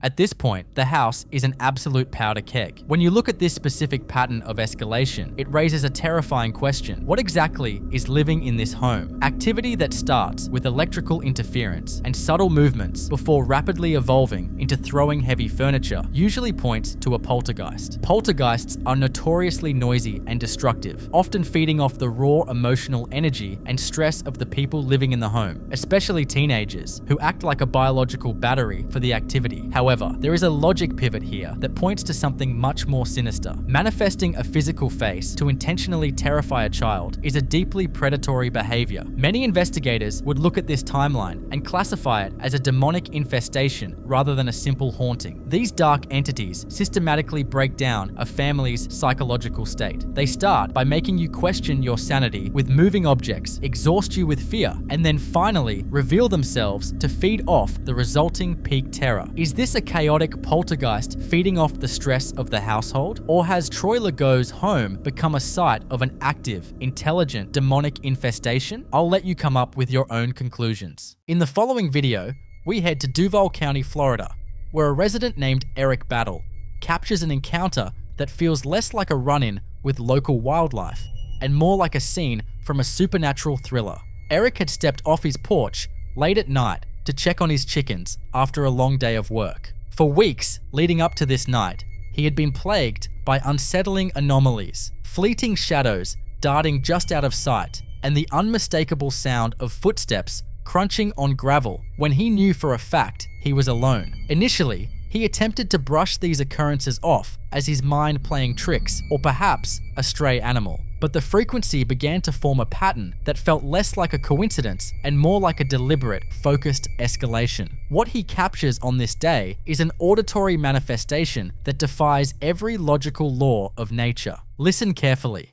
At this point, the house is an absolute powder keg. When you look at this specific pattern of escalation, it raises a terrifying question. What exactly is living in this home? Activity that starts with electrical interference and subtle movements before rapidly evolving into throwing heavy furniture usually points to a poltergeist. Poltergeists are notoriously noisy and destructive, often feeding off the raw emotional energy and stress of the people living in the home, especially teenagers, who act like a biological battery for the activity. However, there is a logic pivot here that points to something much more sinister. Manifesting a physical face to intentionally terrify a child is a deeply predatory behavior. Many investigators would look at this timeline and classify it as a demonic infestation rather than a simple haunting. These dark entities systematically break down a family's psychological state. They start by making you question your sanity with moving objects, exhaust you with fear, and then finally reveal themselves to feed off the resulting peak terror. Is this a chaotic poltergeist feeding off the stress of the household? Or has Troy Legault's home become a site of an active, intelligent, demonic infestation? I'll let you come up with your own conclusions. In the following video, we head to Duval County, Florida, where a resident named Eric Battle captures an encounter that feels less like a run-in with local wildlife and more like a scene from a supernatural thriller. Eric had stepped off his porch late at night to check on his chickens after a long day of work. For weeks leading up to this night, he had been plagued by unsettling anomalies, fleeting shadows darting just out of sight, and the unmistakable sound of footsteps crunching on gravel when he knew for a fact he was alone. Initially, he attempted to brush these occurrences off as his mind playing tricks or perhaps a stray animal. But the frequency began to form a pattern that felt less like a coincidence and more like a deliberate, focused escalation. What he captures on this day is an auditory manifestation that defies every logical law of nature. Listen carefully.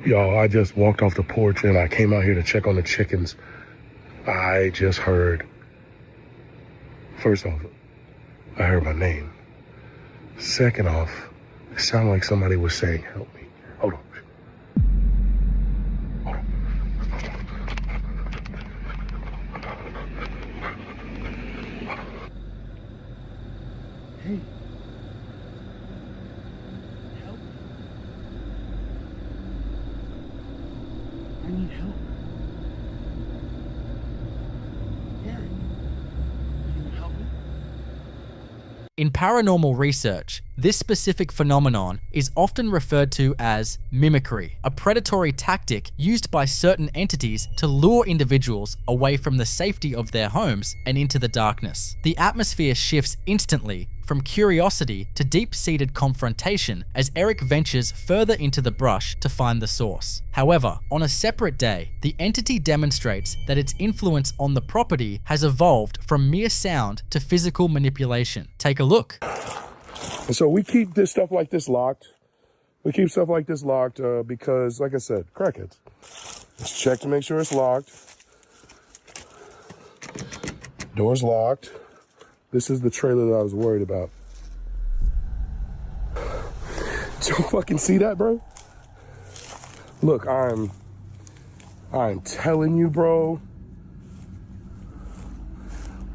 Yo, I just walked off the porch and I came out here to check on the chickens. I just heard, first off, I heard my name. Second off, it sounded like somebody was saying, help me. Hold on. In paranormal research, this specific phenomenon is often referred to as mimicry, a predatory tactic used by certain entities to lure individuals away from the safety of their homes and into the darkness. The atmosphere shifts instantly from curiosity to deep-seated confrontation as Eric ventures further into the brush to find the source. However, on a separate day, the entity demonstrates that its influence on the property has evolved from mere sound to physical manipulation. Take a look. And so we keep this stuff like this locked. We keep stuff like this locked because, like I said, crackheads. Let's check to make sure it's locked. Door's locked. This is the trailer that I was worried about. Did you fucking see that, bro? Look, I'm telling you, bro.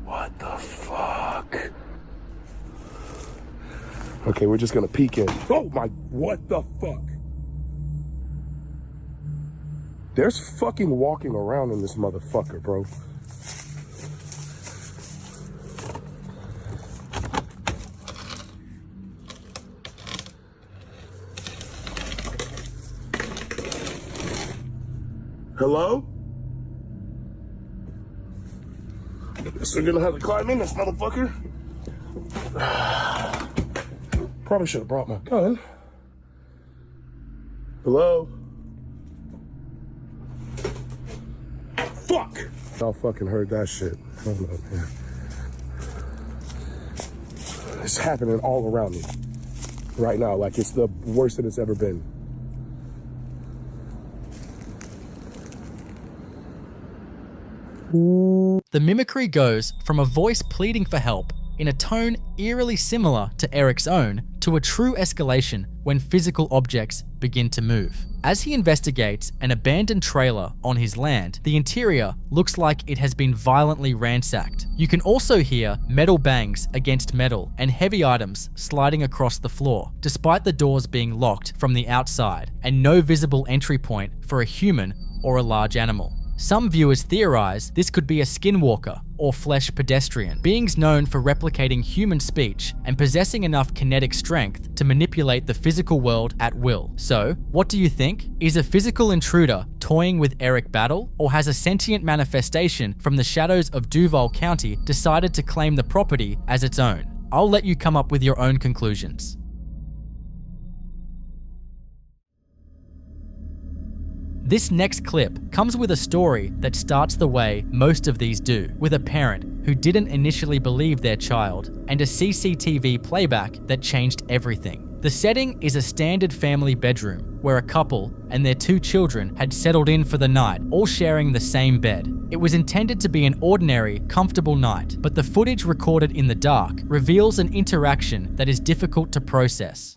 What the fuck? Okay, we're just gonna peek in. Oh my, what the fuck? There's fucking walking around in this motherfucker, bro. Hello? Guess we're gonna have to climb in this motherfucker. Probably should have brought my gun. Hello? Fuck! Y'all fucking heard that shit. Hold up, man. It's happening all around me right now. Like it's the worst that it's ever been. The mimicry goes from a voice pleading for help in a tone eerily similar to Eric's own to a true escalation when physical objects begin to move. As he investigates an abandoned trailer on his land, the interior looks like it has been violently ransacked. You can also hear metal bangs against metal and heavy items sliding across the floor, despite the doors being locked from the outside and no visible entry point for a human or a large animal. Some viewers theorize this could be a skinwalker or flesh pedestrian, beings known for replicating human speech and possessing enough kinetic strength to manipulate the physical world at will. So, what do you think? Is a physical intruder toying with Eric Battle, or has a sentient manifestation from the shadows of Duval County decided to claim the property as its own? I'll let you come up with your own conclusions. This next clip comes with a story that starts the way most of these do, with a parent who didn't initially believe their child and a CCTV playback that changed everything. The setting is a standard family bedroom where a couple and their 2 children had settled in for the night, all sharing the same bed. It was intended to be an ordinary, comfortable night, but the footage recorded in the dark reveals an interaction that is difficult to process.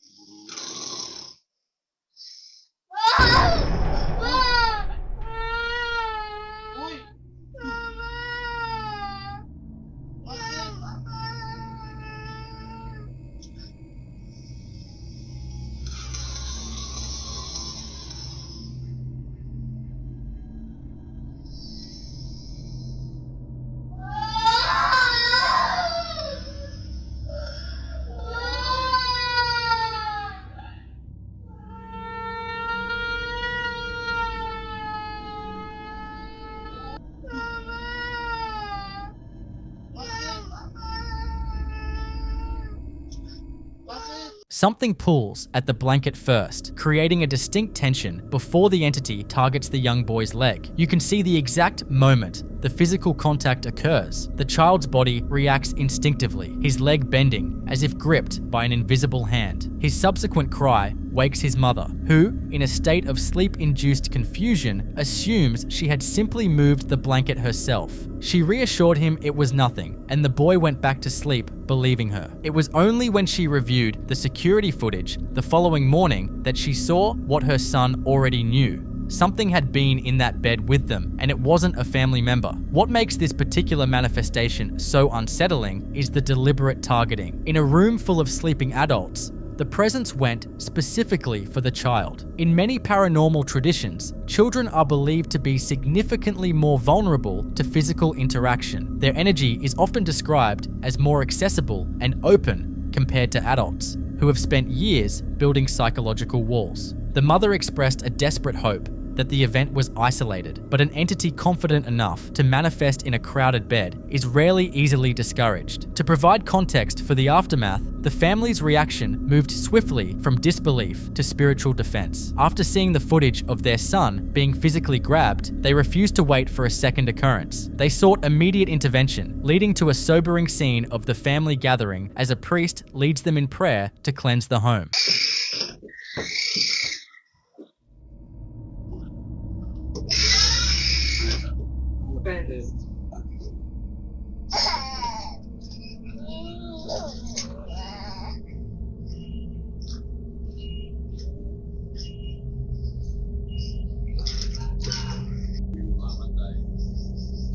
Something pulls at the blanket first, creating a distinct tension before the entity targets the young boy's leg. You can see the exact moment the physical contact occurs. The child's body reacts instinctively, his leg bending as if gripped by an invisible hand. His subsequent cry wakes his mother, who, in a state of sleep-induced confusion, assumes she had simply moved the blanket herself. She reassured him it was nothing, and the boy went back to sleep, believing her. It was only when she reviewed the security footage the following morning that she saw what her son already knew. Something had been in that bed with them, and it wasn't a family member. What makes this particular manifestation so unsettling is the deliberate targeting. In a room full of sleeping adults, the presence went specifically for the child. In many paranormal traditions, children are believed to be significantly more vulnerable to physical interaction. Their energy is often described as more accessible and open compared to adults, who have spent years building psychological walls. The mother expressed a desperate hope that the event was isolated, but an entity confident enough to manifest in a crowded bed is rarely easily discouraged. To provide context for the aftermath, the family's reaction moved swiftly from disbelief to spiritual defense. After seeing the footage of their son being physically grabbed, they refused to wait for a second occurrence. They sought immediate intervention, leading to a sobering scene of the family gathering as a priest leads them in prayer to cleanse the home.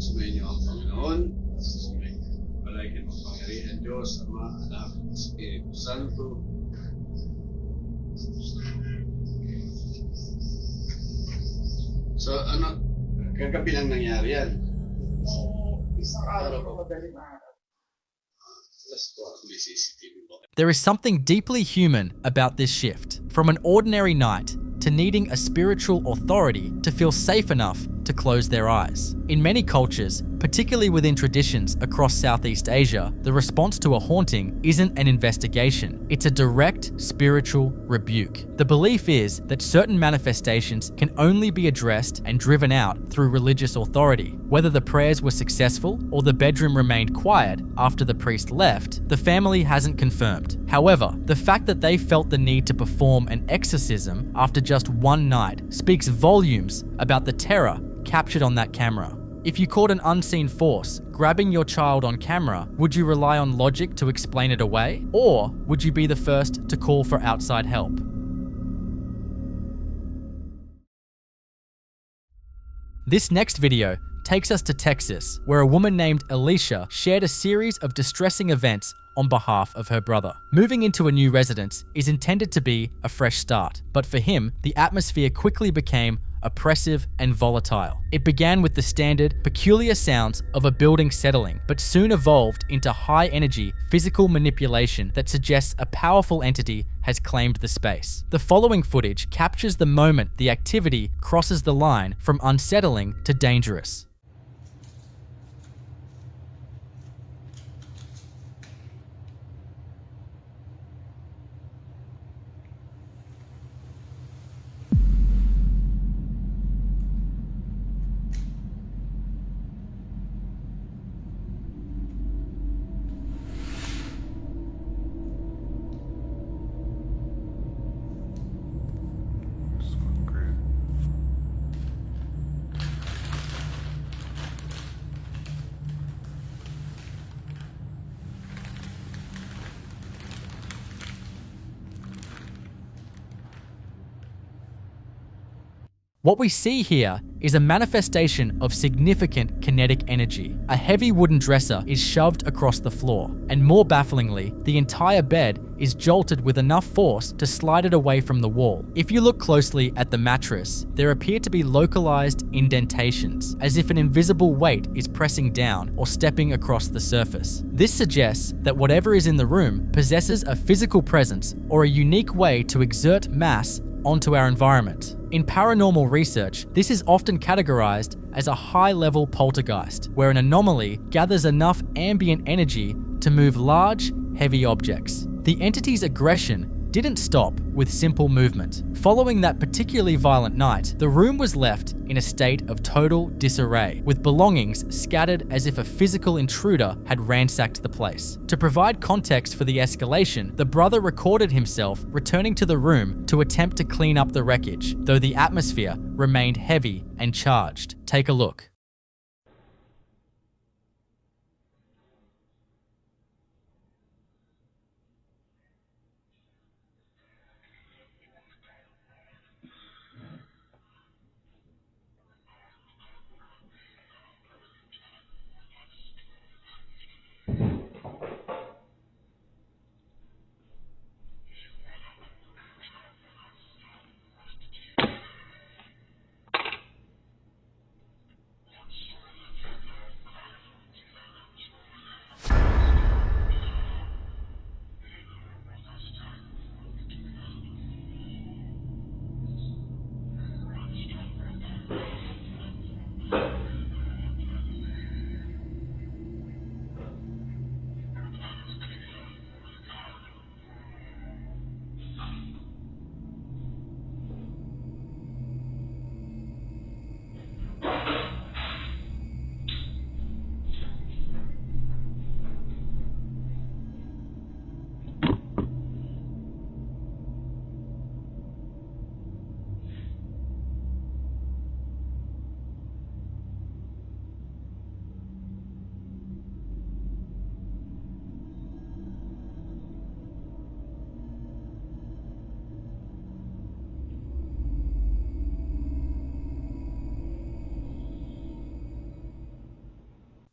Sumainyo ang Panginoon, sumainyo ang palagi ng pangyarihan Diyos, Ama, Anak, Espiritu Santo. So, ano, kagabi lang nangyari yan? Isang araw ko madaling araw. May CCTV ba? There is something deeply human about this shift, from an ordinary night to needing a spiritual authority to feel safe enough to close their eyes. In many cultures, particularly within traditions across Southeast Asia, the response to a haunting isn't an investigation, it's a direct spiritual rebuke. The belief is that certain manifestations can only be addressed and driven out through religious authority. Whether the prayers were successful or the bedroom remained quiet after the priest left, the family hasn't confirmed. However, the fact that they felt the need to perform an exorcism after just one night speaks volumes about the terror captured on that camera. If you caught an unseen force grabbing your child on camera, would you rely on logic to explain it away? Or would you be the first to call for outside help? This next video takes us to Texas, where a woman named Alicia shared a series of distressing events on behalf of her brother. Moving into a new residence is intended to be a fresh start, but for him, the atmosphere quickly became oppressive and volatile. It began with the standard, peculiar sounds of a building settling, but soon evolved into high-energy physical manipulation that suggests a powerful entity has claimed the space. The following footage captures the moment the activity crosses the line from unsettling to dangerous. What we see here is a manifestation of significant kinetic energy. A heavy wooden dresser is shoved across the floor, and more bafflingly, the entire bed is jolted with enough force to slide it away from the wall. If you look closely at the mattress, there appear to be localized indentations, as if an invisible weight is pressing down or stepping across the surface. This suggests that whatever is in the room possesses a physical presence or a unique way to exert mass onto our environment. In paranormal research, this is often categorized as a high-level poltergeist, where an anomaly gathers enough ambient energy to move large, heavy objects. The entity's aggression didn't stop with simple movement. Following that particularly violent night, the room was left in a state of total disarray, with belongings scattered as if a physical intruder had ransacked the place. To provide context for the escalation, the brother recorded himself returning to the room to attempt to clean up the wreckage, though the atmosphere remained heavy and charged. Take a look.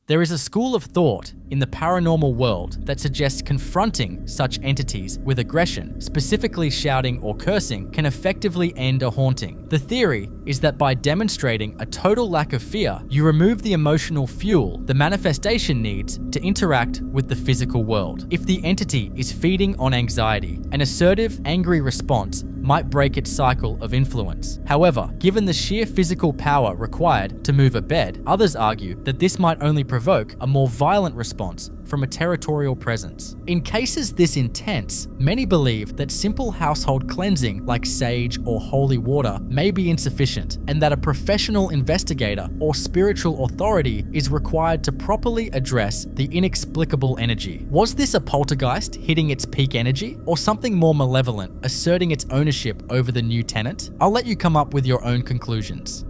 There is a school of thought in the paranormal world that suggests confronting such entities with aggression, specifically shouting or cursing, can effectively end a haunting. The theory is that by demonstrating a total lack of fear, you remove the emotional fuel the manifestation needs to interact with the physical world. If the entity is feeding on anxiety, an assertive, angry response might break its cycle of influence. However, given the sheer physical power required to move a bed, others argue that this might only provoke a more violent response from a territorial presence. In cases this intense, many believe that simple household cleansing like sage or holy water may be insufficient, and that a professional investigator or spiritual authority is required to properly address the inexplicable energy. Was this a poltergeist hitting its peak energy, or something more malevolent asserting its ownership over the new tenant? I'll let you come up with your own conclusions.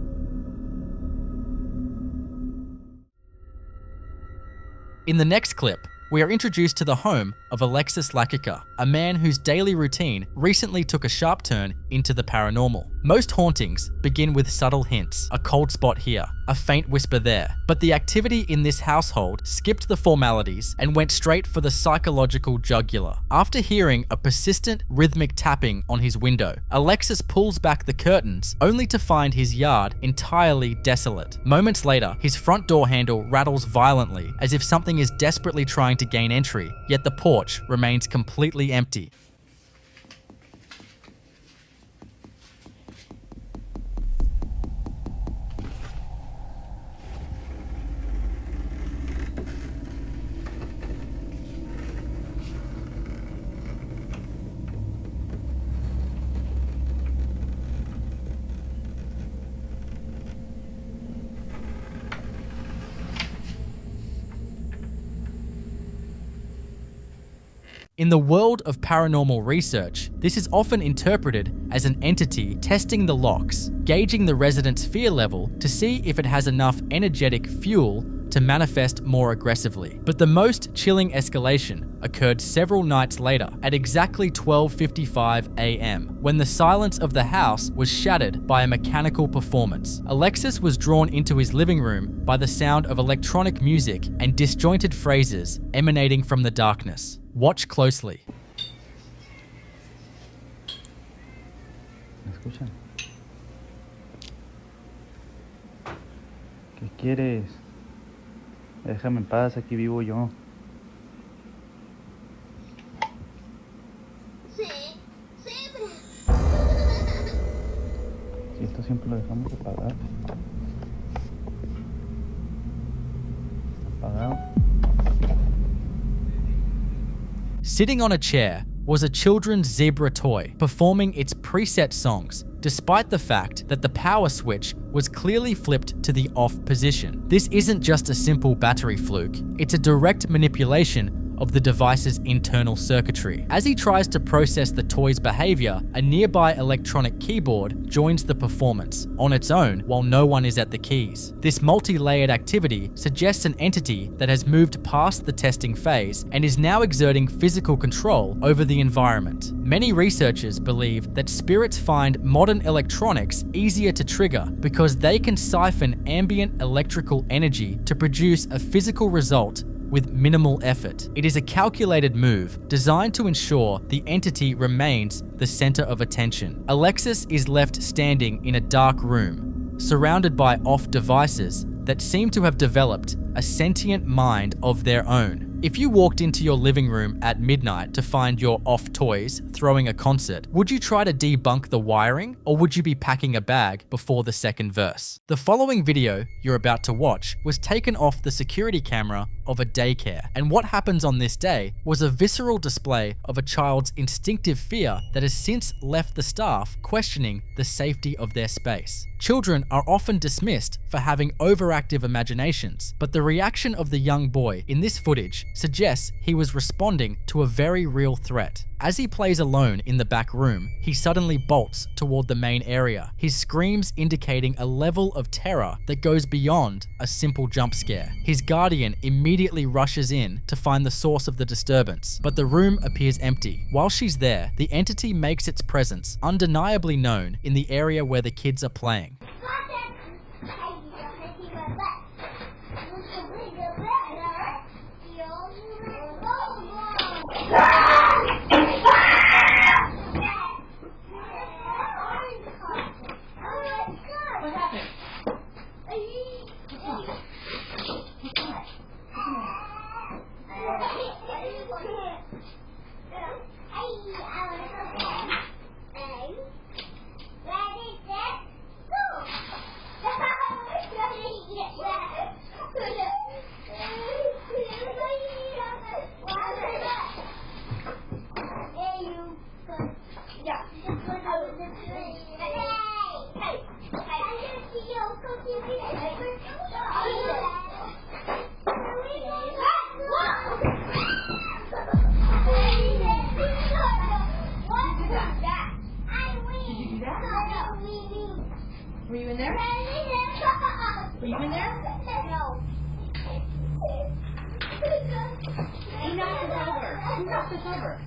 In the next clip, we are introduced to the home of Alexis Lakica, a man whose daily routine recently took a sharp turn into the paranormal. Most hauntings begin with subtle hints, a cold spot here, a faint whisper there, but the activity in this household skipped the formalities and went straight for the psychological jugular. After hearing a persistent rhythmic tapping on his window, Alexis pulls back the curtains only to find his yard entirely desolate. Moments later, his front door handle rattles violently as if something is desperately trying to gain entry, yet the porch remains completely empty. In the world of paranormal research, this is often interpreted as an entity testing the locks, gauging the resident's fear level to see if it has enough energetic fuel to manifest more aggressively. But the most chilling escalation occurred several nights later at exactly 12:55 a.m. when the silence of the house was shattered by a mechanical performance. Alexis was drawn into his living room by the sound of electronic music and disjointed phrases emanating from the darkness. Watch closely. ¿Me escuchan? ¿Qué quieres? Déjame en paz, aquí vivo yo. Sí, siempre. Si esto siempre lo dejamos apagado. Apagado. Sitting on a chair was a children's zebra toy performing its preset songs, despite the fact that the power switch was clearly flipped to the off position. This isn't just a simple battery fluke, it's a direct manipulation of the device's internal circuitry. As he tries to process the toy's behavior, a nearby electronic keyboard joins the performance on its own while no one is at the keys. This multi-layered activity suggests an entity that has moved past the testing phase and is now exerting physical control over the environment. Many researchers believe that spirits find modern electronics easier to trigger because they can siphon ambient electrical energy to produce a physical result with minimal effort. It is a calculated move designed to ensure the entity remains the center of attention. Alexis is left standing in a dark room, surrounded by off devices that seem to have developed a sentient mind of their own. If you walked into your living room at midnight to find your off toys throwing a concert, would you try to debunk the wiring, or would you be packing a bag before the second verse? The following video you're about to watch was taken off the security camera of a daycare, and what happens on this day was a visceral display of a child's instinctive fear that has since left the staff questioning the safety of their space. Children are often dismissed for having overactive imaginations, but the reaction of the young boy in this footage suggests he was responding to a very real threat. As he plays alone in the back room, he suddenly bolts toward the main area, his screams indicating a level of terror that goes beyond a simple jump scare. His guardian immediately rushes in to find the source of the disturbance, but the room appears empty. While she's there, the entity makes its presence undeniably known in the area where the kids are playing. knocked this over?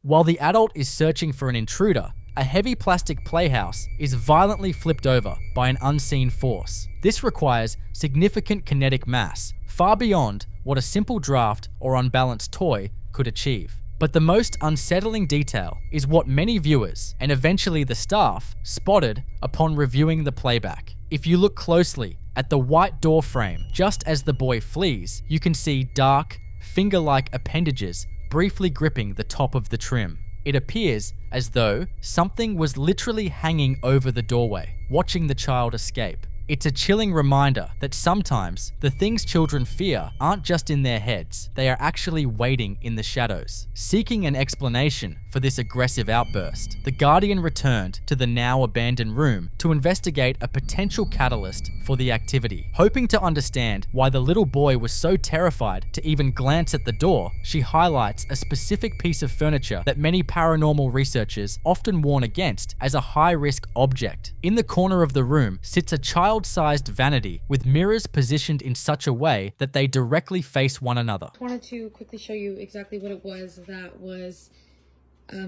While the adult is searching for an intruder, a heavy plastic playhouse is violently flipped over by an unseen force. This requires significant kinetic mass, far beyond what a simple draft or unbalanced toy could achieve. But the most unsettling detail is what many viewers, and eventually the staff, spotted upon reviewing the playback. If you look closely at the white door frame, just as the boy flees, you can see dark, finger-like appendages briefly gripping the top of the trim. It appears as though something was literally hanging over the doorway, watching the child escape. It's a chilling reminder that sometimes the things children fear aren't just in their heads, they are actually waiting in the shadows. Seeking an explanation for this aggressive outburst, the Guardian returned to the now abandoned room to investigate a potential catalyst for the activity. Hoping to understand why the little boy was so terrified to even glance at the door, she highlights a specific piece of furniture that many paranormal researchers often warn against as a high-risk object. In the corner of the room sits a child-sized vanity with mirrors positioned in such a way that they directly face one another. I wanted to quickly show you exactly what it was that was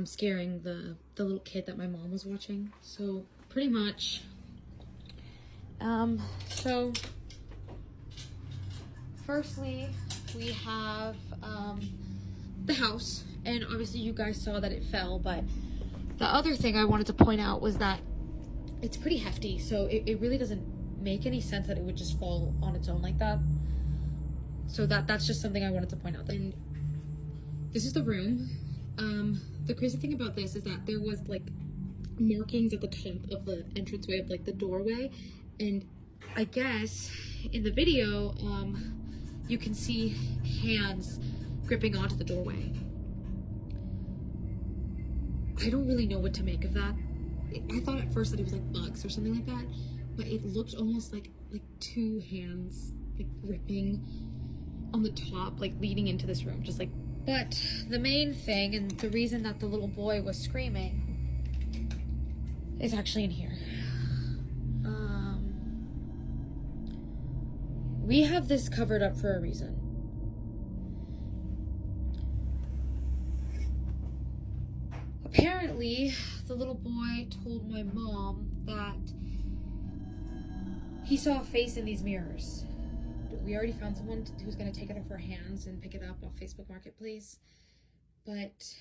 scaring the little kid that my mom was watching. So pretty much, so firstly we have the house, and obviously you guys saw that it fell, but the other thing I wanted to point out was that it's pretty hefty, so it really doesn't make any sense that it would just fall on its own like that. So that's just something I wanted to point out. And this is the room. The crazy thing about this is that there was like markings at the top of the entranceway of like the doorway, and I guess in the video you can see hands gripping onto the doorway. I don't really know what to make of that. I thought at first that it was like bugs or something like that, but it looked almost like two hands like gripping on the top, like leading into this room, just like. But the main thing, and the reason that the little boy was screaming, is actually in here. We have this covered up for a reason. Apparently, the little boy told my mom that he saw a face in these mirrors. We already found someone who's going to take it off our hands and pick it up off Facebook Marketplace, but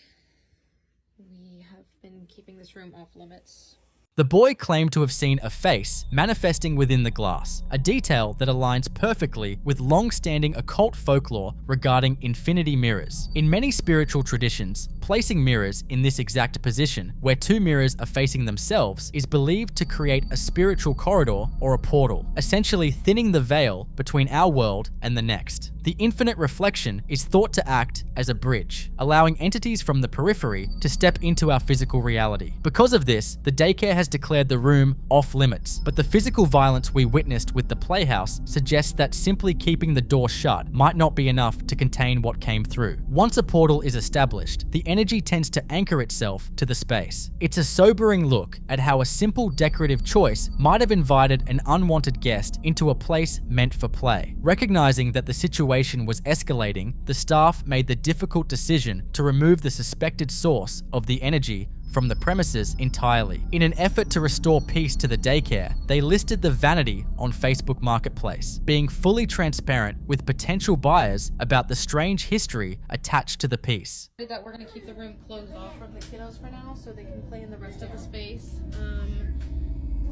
we have been keeping this room off limits. The boy claimed to have seen a face manifesting within the glass, a detail that aligns perfectly with long-standing occult folklore regarding infinity mirrors. In many spiritual traditions, placing mirrors in this exact position, where two mirrors are facing themselves, is believed to create a spiritual corridor or a portal, essentially thinning the veil between our world and the next. The infinite reflection is thought to act as a bridge, allowing entities from the periphery to step into our physical reality. Because of this, the daycare has declared the room off limits, but the physical violence we witnessed with the playhouse suggests that simply keeping the door shut might not be enough to contain what came through. Once a portal is established, the energy tends to anchor itself to the space. It's a sobering look at how a simple decorative choice might have invited an unwanted guest into a place meant for play. Recognizing that the situation was escalating, the staff made the difficult decision to remove the suspected source of the energy from the premises entirely. In an effort to restore peace to the daycare, they listed the vanity on Facebook Marketplace, being fully transparent with potential buyers about the strange history attached to the piece. That we're going to keep the room closed off from the kiddos for now so they can play in the rest of the space.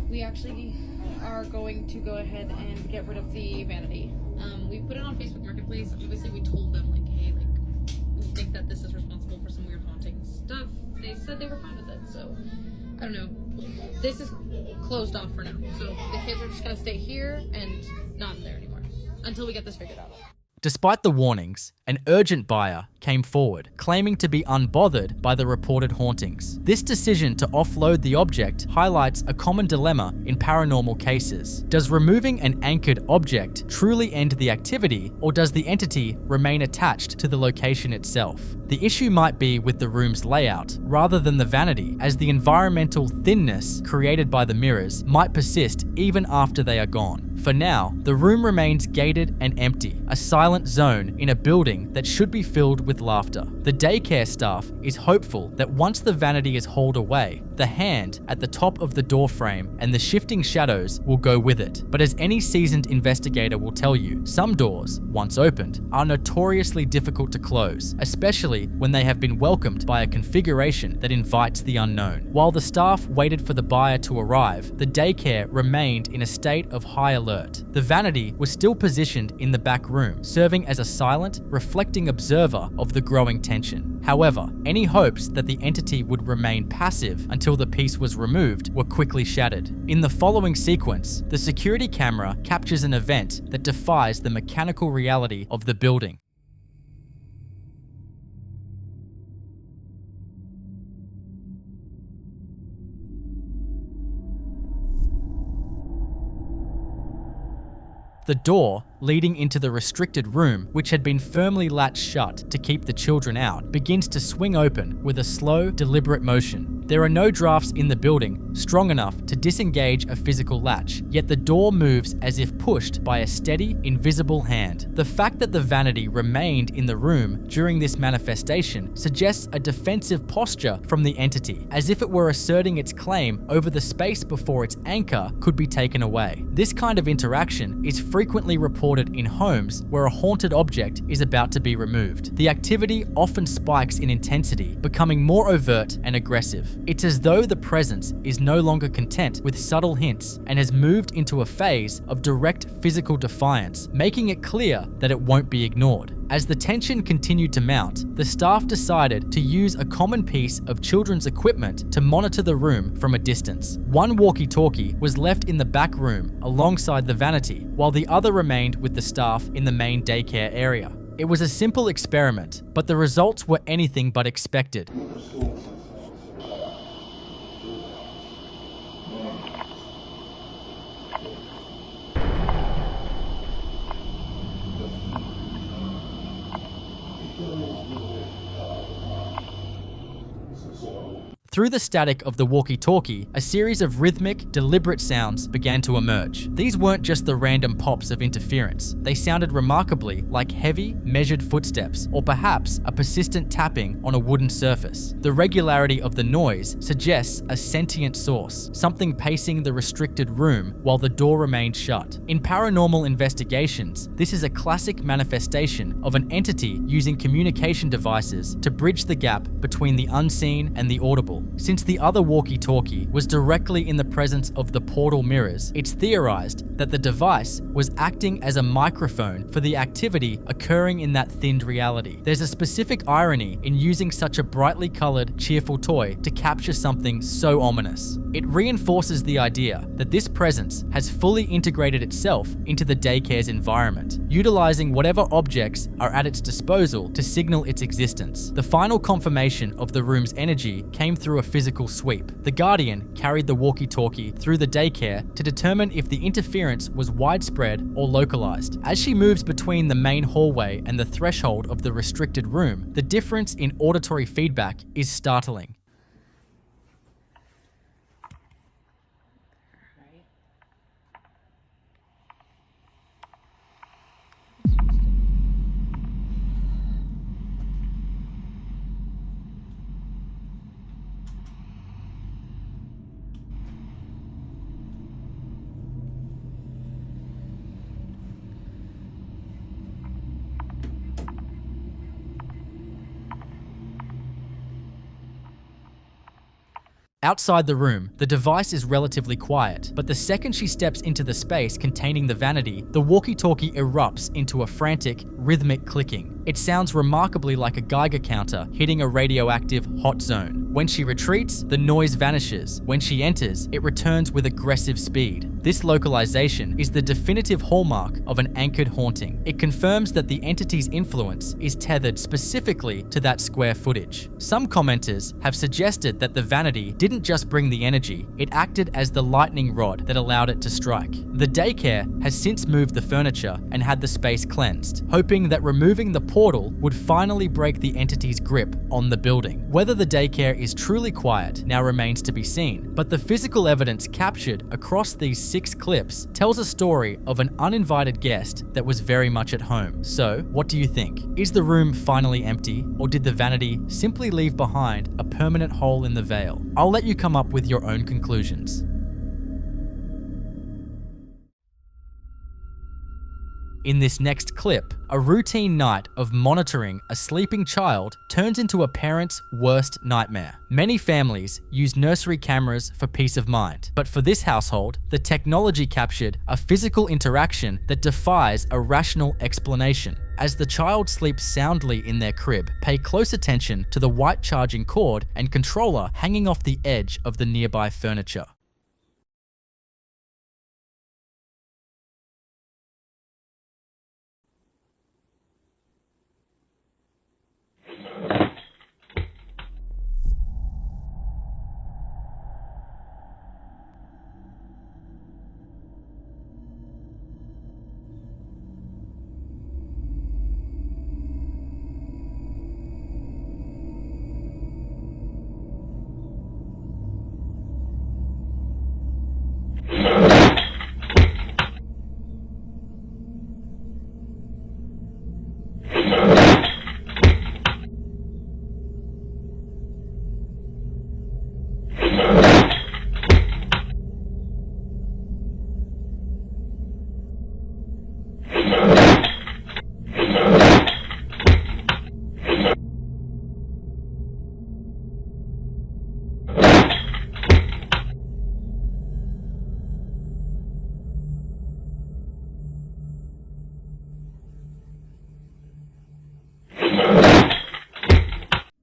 We actually are going to go ahead and get rid of the vanity. We put it on Facebook Marketplace. Obviously we told them like, hey, like, we think that this is responsible for some weird haunting stuff. They said they were fine with it, so I don't know. This is closed off for now, so the kids are just gonna stay here and not there anymore until we get this figured out. Despite the warnings, an urgent buyer came forward, claiming to be unbothered by the reported hauntings. This decision to offload the object highlights a common dilemma in paranormal cases. Does removing an anchored object truly end the activity, or does the entity remain attached to the location itself? The issue might be with the room's layout, rather than the vanity, as the environmental thinness created by the mirrors might persist even after they are gone. For now, the room remains gated and empty, a silent zone in a building that should be filled with laughter. The daycare staff is hopeful that once the vanity is hauled away, the hand at the top of the door frame and the shifting shadows will go with it. But as any seasoned investigator will tell you, some doors, once opened, are notoriously difficult to close, especially when they have been welcomed by a configuration that invites the unknown. While the staff waited for the buyer to arrive, the daycare remained in a state of high alert. The vanity was still positioned in the back room, serving as a silent, reflecting observer of the growing tension. However, any hopes that the entity would remain passive until the piece was removed were quickly shattered. In the following sequence, the security camera captures an event that defies the mechanical reality of the building. The door leading into the restricted room, which had been firmly latched shut to keep the children out, begins to swing open with a slow, deliberate motion. There are no drafts in the building strong enough to disengage a physical latch, yet the door moves as if pushed by a steady, invisible hand. The fact that the vanity remained in the room during this manifestation suggests a defensive posture from the entity, as if it were asserting its claim over the space before its anchor could be taken away. This kind of interaction is frequently reported in homes where a haunted object is about to be removed. The activity often spikes in intensity, becoming more overt and aggressive. It's as though the presence is no longer content with subtle hints and has moved into a phase of direct physical defiance, making it clear that it won't be ignored. As the tension continued to mount, the staff decided to use a common piece of children's equipment to monitor the room from a distance. One walkie-talkie was left in the back room alongside the vanity, while the other remained with the staff in the main daycare area. It was a simple experiment, but the results were anything but expected. Through the static of the walkie-talkie, a series of rhythmic, deliberate sounds began to emerge. These weren't just the random pops of interference. They sounded remarkably like heavy, measured footsteps, or perhaps a persistent tapping on a wooden surface. The regularity of the noise suggests a sentient source, something pacing the restricted room while the door remained shut. In paranormal investigations, this is a classic manifestation of an entity using communication devices to bridge the gap between the unseen and the audible. Since the other walkie-talkie was directly in the presence of the portal mirrors, it's theorized that the device was acting as a microphone for the activity occurring in that thinned reality. There's a specific irony in using such a brightly colored, cheerful toy to capture something so ominous. It reinforces the idea that this presence has fully integrated itself into the daycare's environment, utilizing whatever objects are at its disposal to signal its existence. The final confirmation of the room's energy came through a physical sweep. The Guardian carried the walkie-talkie through the daycare to determine if the interference was widespread or localized. As she moves between the main hallway and the threshold of the restricted room, the difference in auditory feedback is startling. Outside the room, the device is relatively quiet, but the second she steps into the space containing the vanity, the walkie-talkie erupts into a frantic, rhythmic clicking. It sounds remarkably like a Geiger counter hitting a radioactive hot zone. When she retreats, the noise vanishes. When she enters, it returns with aggressive speed. This localization is the definitive hallmark of an anchored haunting. It confirms that the entity's influence is tethered specifically to that square footage. Some commenters have suggested that the vanity didn't just bring the energy, it acted as the lightning rod that allowed it to strike. The daycare has since moved the furniture and had the space cleansed, hoping that removing the portal would finally break the entity's grip on the building. Whether the daycare is truly quiet now remains to be seen, but the physical evidence captured across these 6 clips tells a story of an uninvited guest that was very much at home. So, what do you think? Is the room finally empty, or did the vanity simply leave behind a permanent hole in the veil? I'll let you come up with your own conclusions. In this next clip, a routine night of monitoring a sleeping child turns into a parent's worst nightmare. Many families use nursery cameras for peace of mind, but for this household, the technology captured a physical interaction that defies a rational explanation. As the child sleeps soundly in their crib, pay close attention to the white charging cord and controller hanging off the edge of the nearby furniture.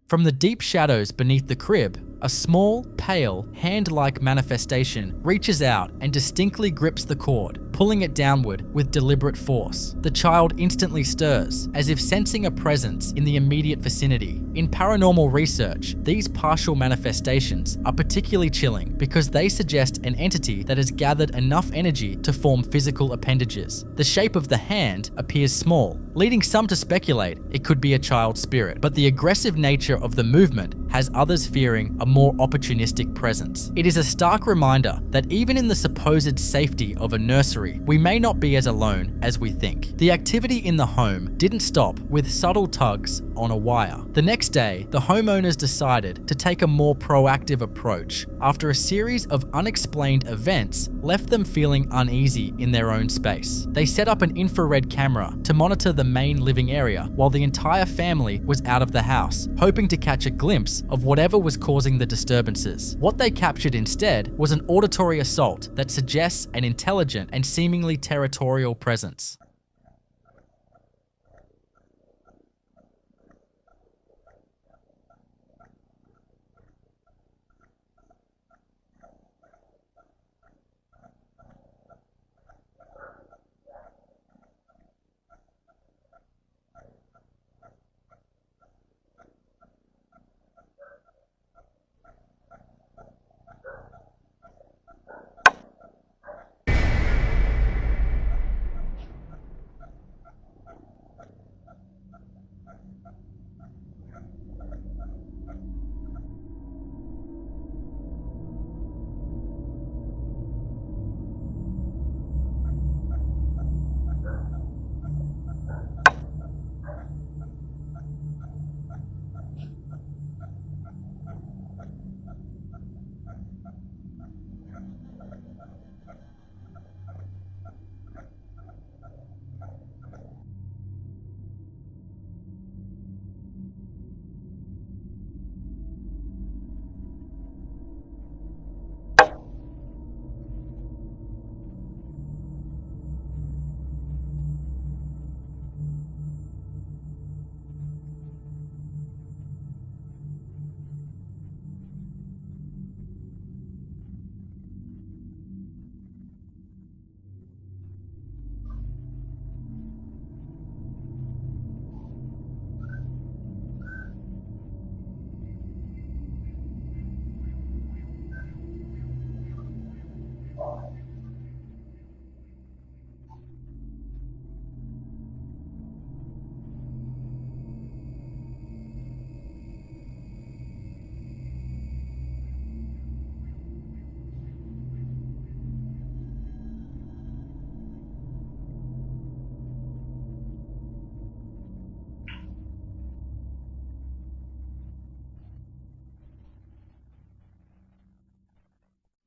From the deep shadows beneath the crib, a small, pale, hand-like manifestation reaches out and distinctly grips the cord, pulling it downward with deliberate force. The child instantly stirs, as if sensing a presence in the immediate vicinity. In paranormal research, these partial manifestations are particularly chilling because they suggest an entity that has gathered enough energy to form physical appendages. The shape of the hand appears small, leading some to speculate it could be a child's spirit, but the aggressive nature of the movement has others fearing a more opportunistic presence. It is a stark reminder that even in the supposed safety of a nursery, we may not be as alone as we think. The activity in the home didn't stop with subtle tugs on a wire. The next day, the homeowners decided to take a more proactive approach after a series of unexplained events left them feeling uneasy in their own space. They set up an infrared camera to monitor the main living area while the entire family was out of the house, hoping to catch a glimpse of whatever was causing the disturbances. What they captured instead was an auditory assault that suggests an intelligent and seemingly territorial presence.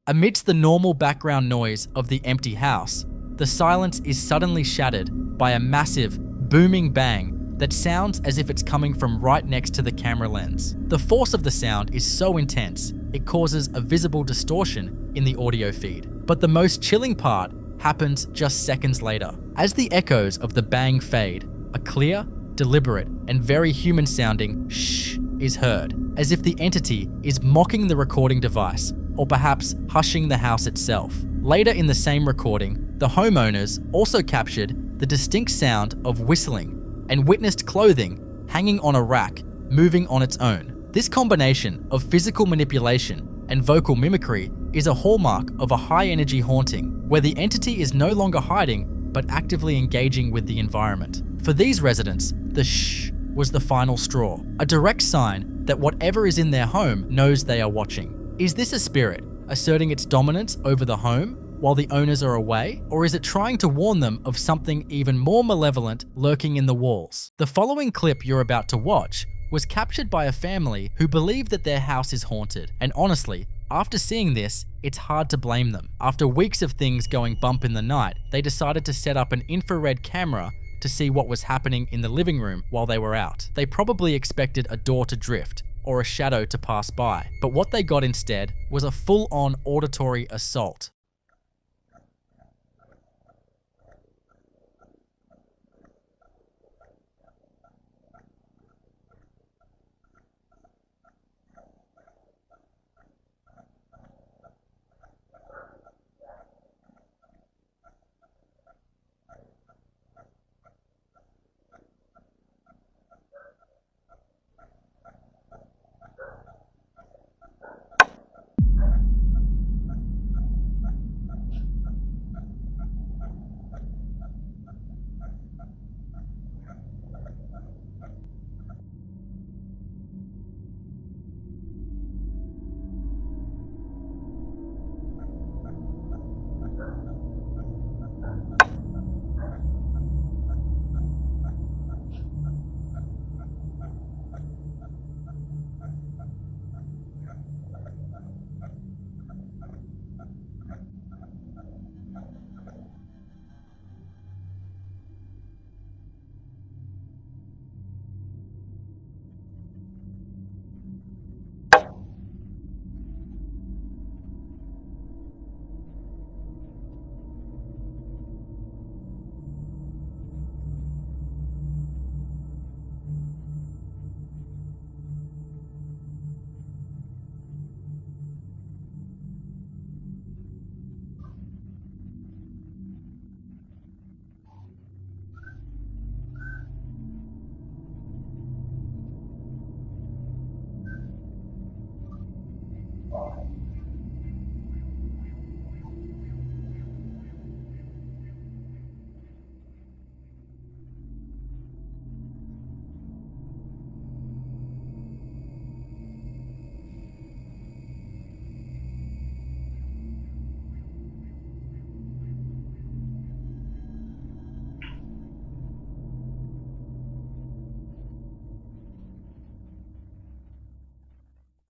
Amidst the normal background noise of the empty house, the silence is suddenly shattered by a massive, booming bang that sounds as if it's coming from right next to the camera lens. The force of the sound is so intense, it causes a visible distortion in the audio feed. But the most chilling part happens just seconds later. As the echoes of the bang fade, a clear, deliberate, and very human-sounding shh is heard, as if the entity is mocking the recording device, or perhaps hushing the house itself. Later in the same recording, the homeowners also captured the distinct sound of whistling and witnessed clothing hanging on a rack, moving on its own. This combination of physical manipulation and vocal mimicry is a hallmark of a high-energy haunting, where the entity is no longer hiding, but actively engaging with the environment. For these residents, the shh was the final straw, a direct sign that whatever is in their home knows they are watching. Is this a spirit asserting its dominance over the home while the owners are away, or is it trying to warn them of something even more malevolent lurking in the walls? The following clip you're about to watch was captured by a family who believe that their house is haunted, and honestly, after seeing this, it's hard to blame them. After weeks of things going bump in the night, they decided to set up an infrared camera to see what was happening in the living room while they were out. They probably expected a door to drift or a shadow to pass by, but what they got instead was a full-on auditory assault.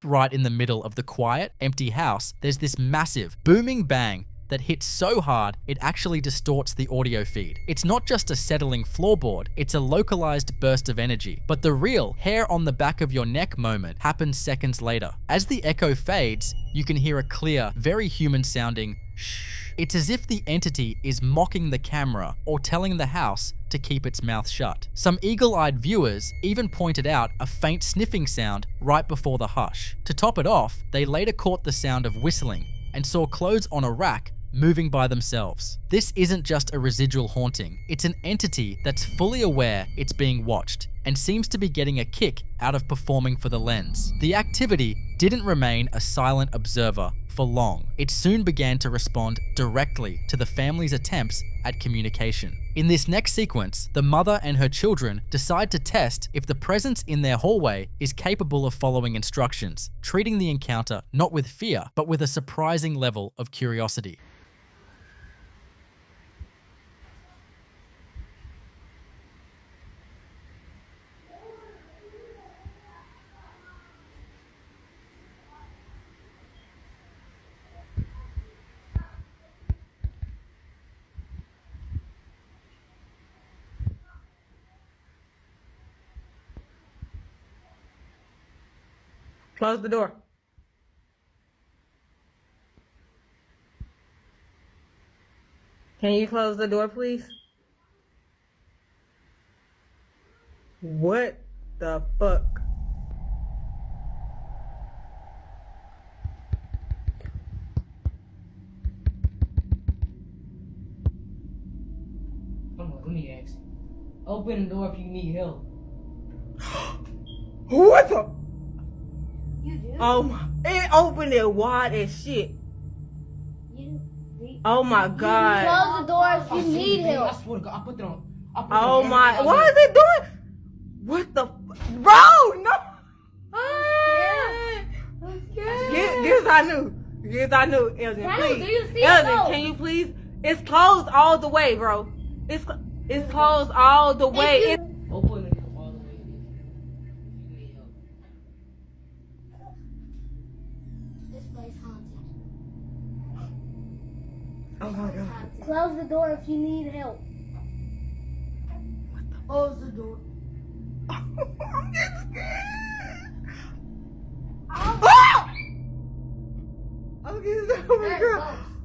Right in the middle of the quiet, empty house, there's this massive, booming bang that hits so hard it actually distorts the audio feed. It's not just a settling floorboard, it's a localized burst of energy. But the real hair on the back of your neck moment happens seconds later. As the echo fades, you can hear a clear, very human sounding shh. It's as if the entity is mocking the camera or telling the house to keep its mouth shut. Some eagle-eyed viewers even pointed out a faint sniffing sound right before the hush. To top it off, they later caught the sound of whistling and saw clothes on a rack moving by themselves. This isn't just a residual haunting, it's an entity that's fully aware it's being watched and seems to be getting a kick out of performing for the lens. The activity didn't remain a silent observer for long. It soon began to respond directly to the family's attempts at communication. In this next sequence, the mother and her children decide to test if the presence in their hallway is capable of following instructions, treating the encounter not with fear, but with a surprising level of curiosity. Close the door. Can you close the door, please? What the fuck? Let me ask. Open the door if you need help. What the? You do? Oh my! It opened it wide as shit. Oh my god! Close the door if you need I help. swear to God, I put it on. Oh my! What is it doing? What the? Bro, no! Yes, I knew. Yes, I knew. Elgin, Daniel, please. do you see it? Elgin, No. can you please? It's closed all the way, bro. It's closed all the way. you- Open it all the way if you need help. This place haunted. Oh my god. Close the door if you need help. Close the door. I'm getting scared. Oh, I'm getting so scared.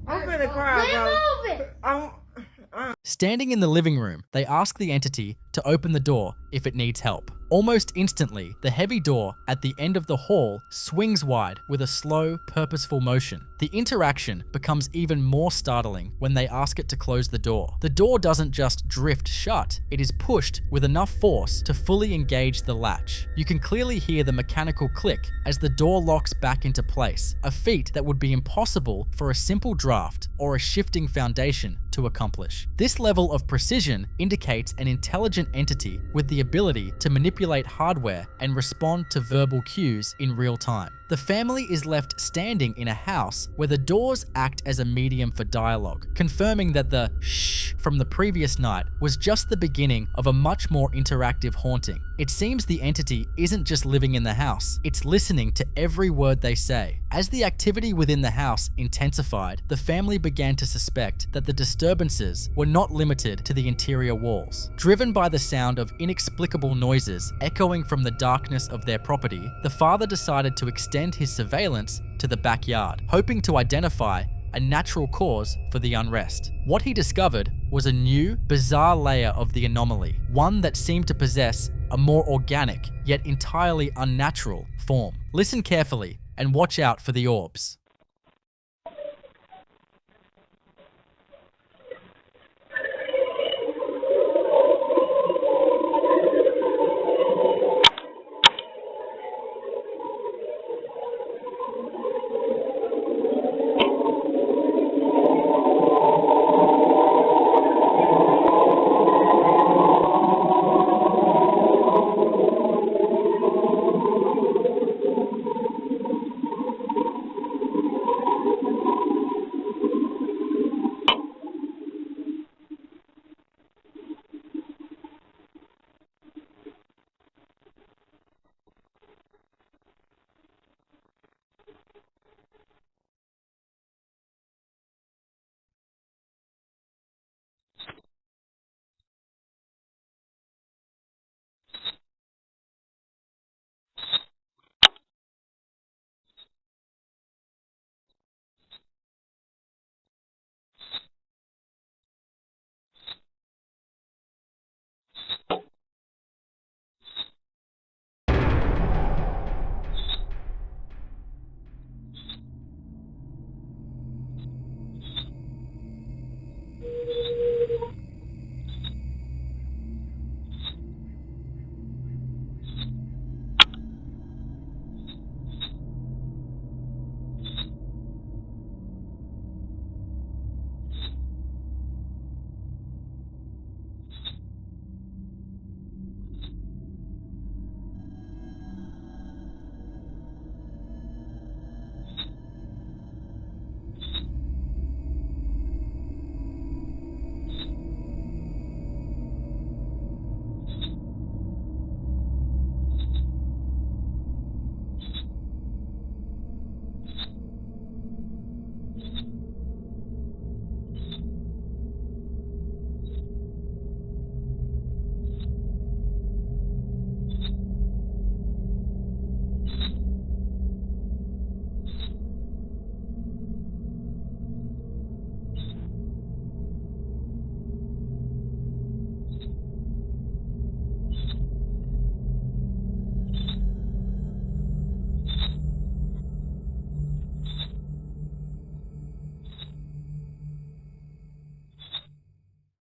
I'm gonna cry, Quit bro. moving. Standing in the living room, they ask the entity to open the door if it needs help. Almost instantly, the heavy door at the end of the hall swings wide with a slow, purposeful motion. The interaction becomes even more startling when they ask it to close the door. The door doesn't just drift shut, it is pushed with enough force to fully engage the latch. You can clearly hear the mechanical click as the door locks back into place, a feat that would be impossible for a simple draft or a shifting foundation to accomplish. This level of precision indicates an intelligent entity with the ability to manipulate hardware and respond to verbal cues in real time. The family is left standing in a house where the doors act as a medium for dialogue, confirming that the shh from the previous night was just the beginning of a much more interactive haunting. It seems the entity isn't just living in the house, it's listening to every word they say. As the activity within the house intensified, the family began to suspect that the disturbances were not limited to the interior walls. Driven by the sound of inexplicable noises echoing from the darkness of their property, the father decided to extend his surveillance to the backyard, hoping to identify a natural cause for the unrest. What he discovered was a new, bizarre layer of the anomaly, one that seemed to possess a more organic, yet entirely unnatural form. Listen carefully and watch out for the orbs.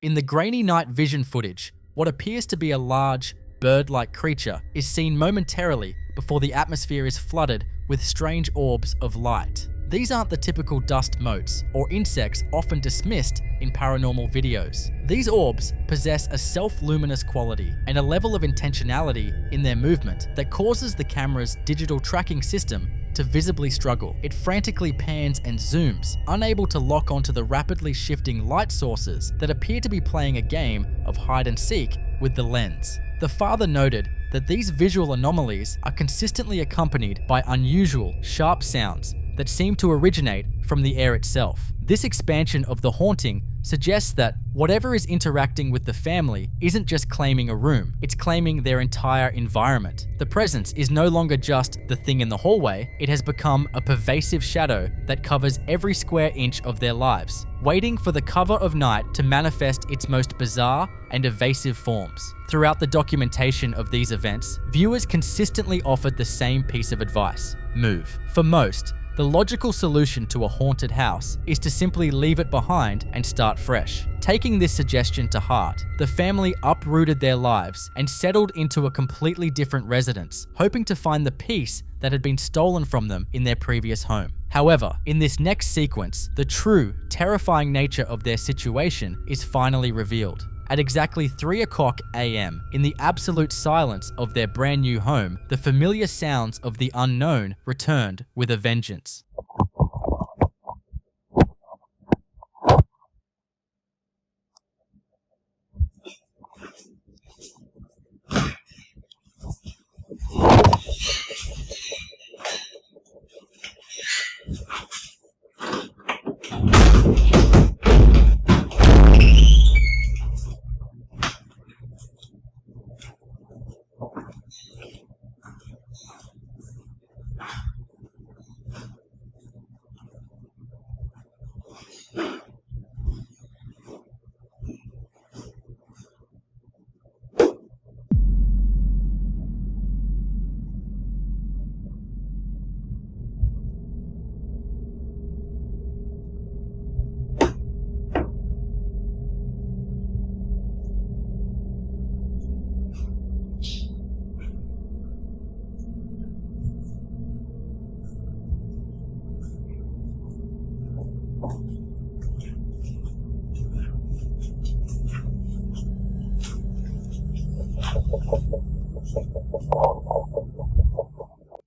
In the grainy night vision footage, what appears to be a large, bird-like creature is seen momentarily before the atmosphere is flooded with strange orbs of light. These aren't the typical dust motes or insects often dismissed in paranormal videos. These orbs possess a self-luminous quality and a level of intentionality in their movement that causes the camera's digital tracking system to visibly struggle. It frantically pans and zooms, unable to lock onto the rapidly shifting light sources that appear to be playing a game of hide and seek with the lens. The father noted that these visual anomalies are consistently accompanied by unusual, sharp sounds that seem to originate from the air itself. This expansion of the haunting suggests that whatever is interacting with the family isn't just claiming a room, it's claiming their entire environment. The presence is no longer just the thing in the hallway, it has become a pervasive shadow that covers every square inch of their lives, waiting for the cover of night to manifest its most bizarre and evasive forms. Throughout the documentation of these events, viewers consistently offered the same piece of advice: move. For most, the logical solution to a haunted house is to simply leave it behind and start fresh. Taking this suggestion to heart, the family uprooted their lives and settled into a completely different residence, hoping to find the peace that had been stolen from them in their previous home. However, in this next sequence, the true, terrifying nature of their situation is finally revealed. At exactly 3:00 a.m., in the absolute silence of their brand new home, the familiar sounds of the unknown returned with a vengeance.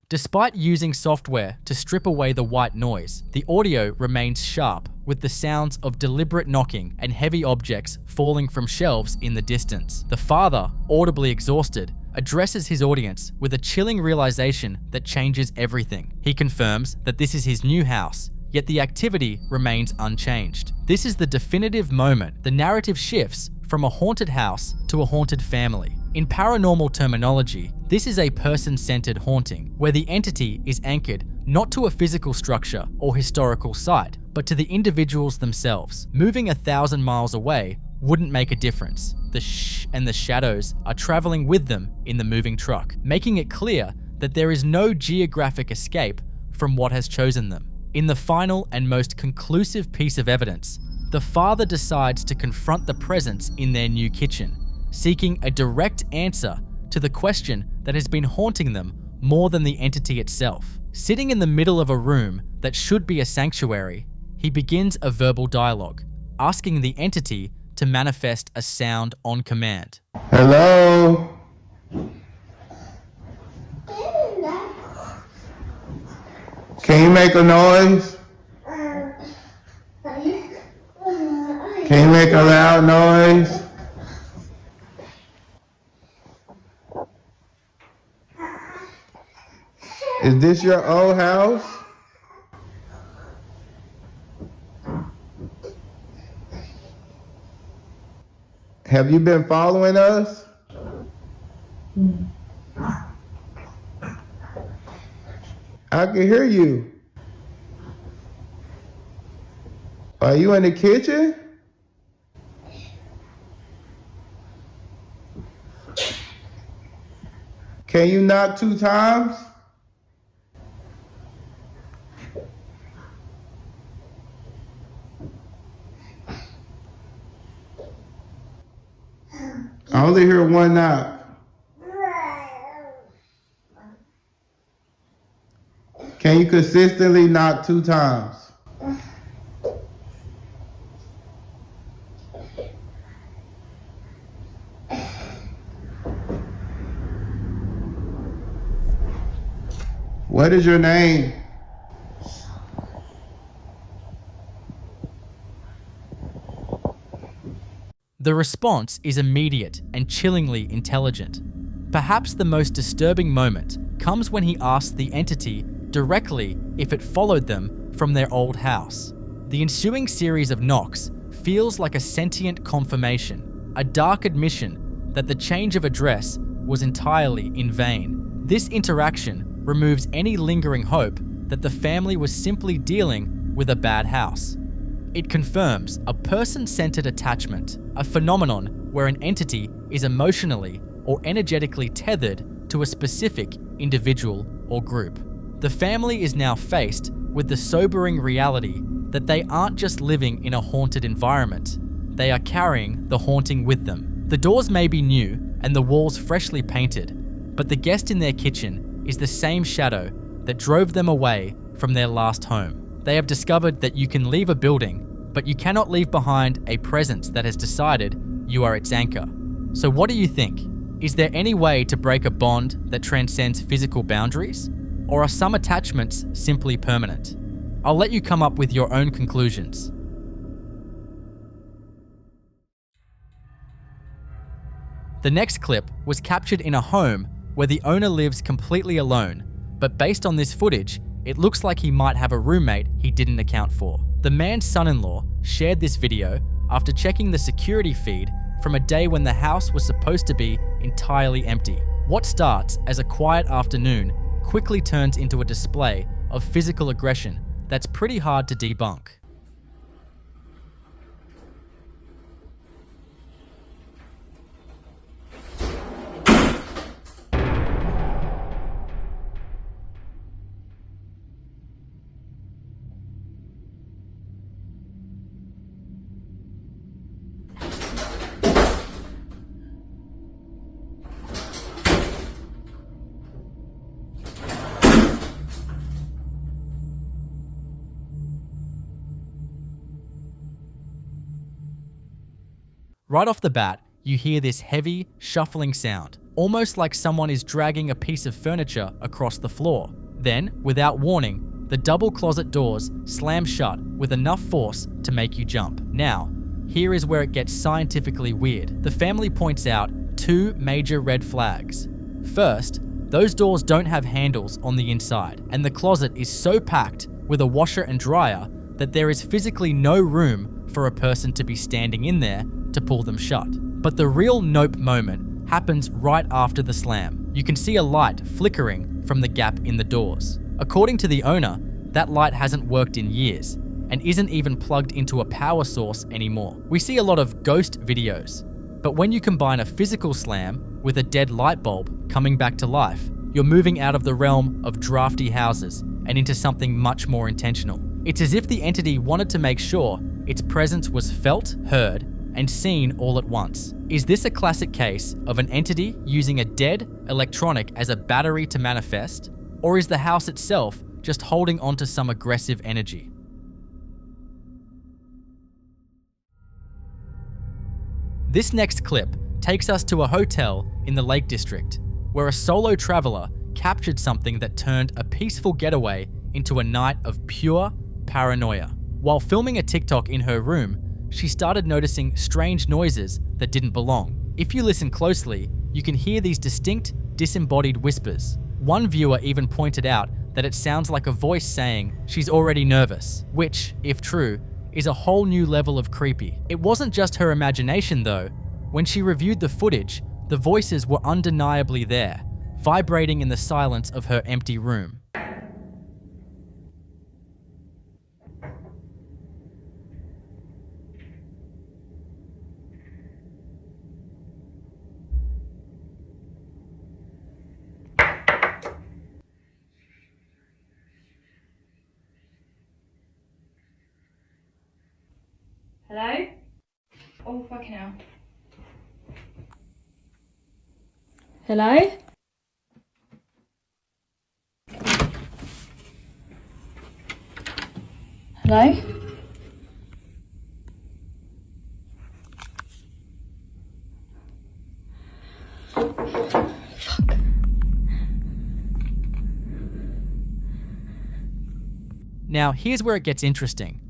Despite using software to strip away the white noise, the audio remains sharp, with the sounds of deliberate knocking and heavy objects falling from shelves in the distance. The father, audibly exhausted, addresses his audience with a chilling realization that changes everything. He confirms that this is his new house, yet the activity remains unchanged. This is the definitive moment the narrative shifts from a haunted house to a haunted family. In paranormal terminology, this is a person-centered haunting, where the entity is anchored not to a physical structure or historical site, but to the individuals themselves. Moving 1,000 miles away wouldn't make a difference. The shh and the shadows are traveling with them in the moving truck, making it clear that there is no geographic escape from what has chosen them. In the final and most conclusive piece of evidence, the father decides to confront the presence in their new kitchen, seeking a direct answer to the question that has been haunting them more than the entity itself. Sitting in the middle of a room that should be a sanctuary, he begins a verbal dialogue, asking the entity to manifest a sound on command. Hello? Can you make a noise? Can you make a loud noise? Is this your old house? Have you been following us? I can hear you. Are you in the kitchen? Can you knock 2 times? I only hear one knock. Can you consistently knock 2 times? What is your name? The response is immediate and chillingly intelligent. Perhaps the most disturbing moment comes when he asks the entity directly if it followed them from their old house. The ensuing series of knocks feels like a sentient confirmation, a dark admission that the change of address was entirely in vain. This interaction removes any lingering hope that the family was simply dealing with a bad house. It confirms a person-centered attachment, a phenomenon where an entity is emotionally or energetically tethered to a specific individual or group. The family is now faced with the sobering reality that they aren't just living in a haunted environment, they are carrying the haunting with them. The doors may be new and the walls freshly painted, but the guest in their kitchen is the same shadow that drove them away from their last home. They have discovered that you can leave a building, but you cannot leave behind a presence that has decided you are its anchor. So what do you think? Is there any way to break a bond that transcends physical boundaries? Or are some attachments simply permanent? I'll let you come up with your own conclusions. The next clip was captured in a home where the owner lives completely alone, but based on this footage, it looks like he might have a roommate he didn't account for. The man's son-in-law shared this video after checking the security feed from a day when the house was supposed to be entirely empty. What starts as a quiet afternoon quickly turns into a display of physical aggression that's pretty hard to debunk. Right off the bat, you hear this heavy, shuffling sound, almost like someone is dragging a piece of furniture across the floor. Then, without warning, the double closet doors slam shut with enough force to make you jump. Now, here is where it gets scientifically weird. The family points out 2 major red flags. First, those doors don't have handles on the inside, and the closet is so packed with a washer and dryer that there is physically no room for a person to be standing in there to pull them shut. But the real nope moment happens right after the slam. You can see a light flickering from the gap in the doors. According to the owner, that light hasn't worked in years and isn't even plugged into a power source anymore. We see a lot of ghost videos, but when you combine a physical slam with a dead light bulb coming back to life, you're moving out of the realm of drafty houses and into something much more intentional. It's as if the entity wanted to make sure its presence was felt, heard, and seen all at once. Is this a classic case of an entity using a dead electronic as a battery to manifest? Or is the house itself just holding onto some aggressive energy? This next clip takes us to a hotel in the Lake District, where a solo traveler captured something that turned a peaceful getaway into a night of pure paranoia. While filming a TikTok in her room, she started noticing strange noises that didn't belong. If you listen closely, you can hear these distinct, disembodied whispers. One viewer even pointed out that it sounds like a voice saying she's already nervous, which, if true, is a whole new level of creepy. It wasn't just her imagination though. When she reviewed the footage, the voices were undeniably there, vibrating in the silence of her empty room. Hello? Oh, fucking hell. Hello? Hello? Now, here's where it gets interesting.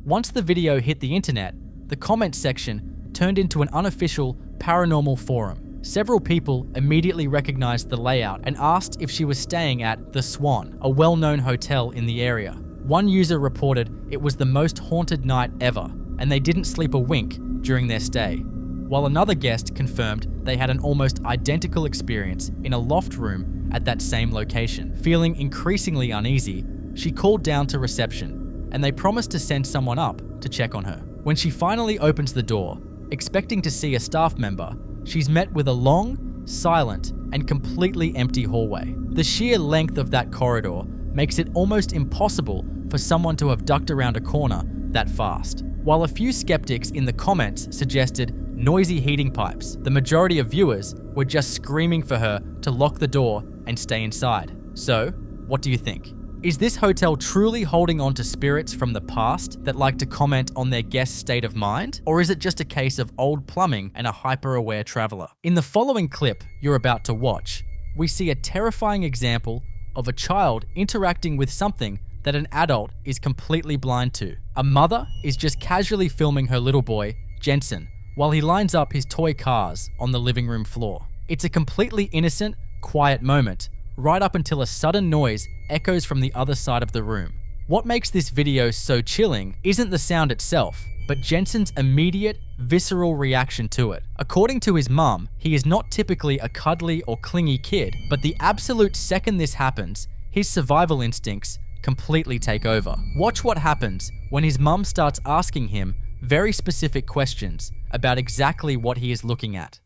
Once the video hit the internet, the comments section turned into an unofficial paranormal forum. Several people immediately recognized the layout and asked if she was staying at The Swan, a well-known hotel in the area. One user reported it was the most haunted night ever, and they didn't sleep a wink during their stay, while another guest confirmed they had an almost identical experience in a loft room at that same location. Feeling increasingly uneasy, she called down to reception, and they promised to send someone up to check on her. When she finally opens the door, expecting to see a staff member, she's met with a long, silent, and completely empty hallway. The sheer length of that corridor makes it almost impossible for someone to have ducked around a corner that fast. While a few skeptics in the comments suggested noisy heating pipes, the majority of viewers were just screaming for her to lock the door and stay inside. So, what do you think? Is this hotel truly holding on to spirits from the past that like to comment on their guest's state of mind? Or is it just a case of old plumbing and a hyper-aware traveler? In the following clip you're about to watch, we see a terrifying example of a child interacting with something that an adult is completely blind to. A mother is just casually filming her little boy, Jensen, while he lines up his toy cars on the living room floor. It's a completely innocent, quiet moment, right up until a sudden noise echoes from the other side of the room. What makes this video so chilling isn't the sound itself, but Jensen's immediate, visceral reaction to it. According to his mum, he is not typically a cuddly or clingy kid, but the absolute second this happens, his survival instincts completely take over. Watch what happens when his mum starts asking him very specific questions about exactly what he is looking at.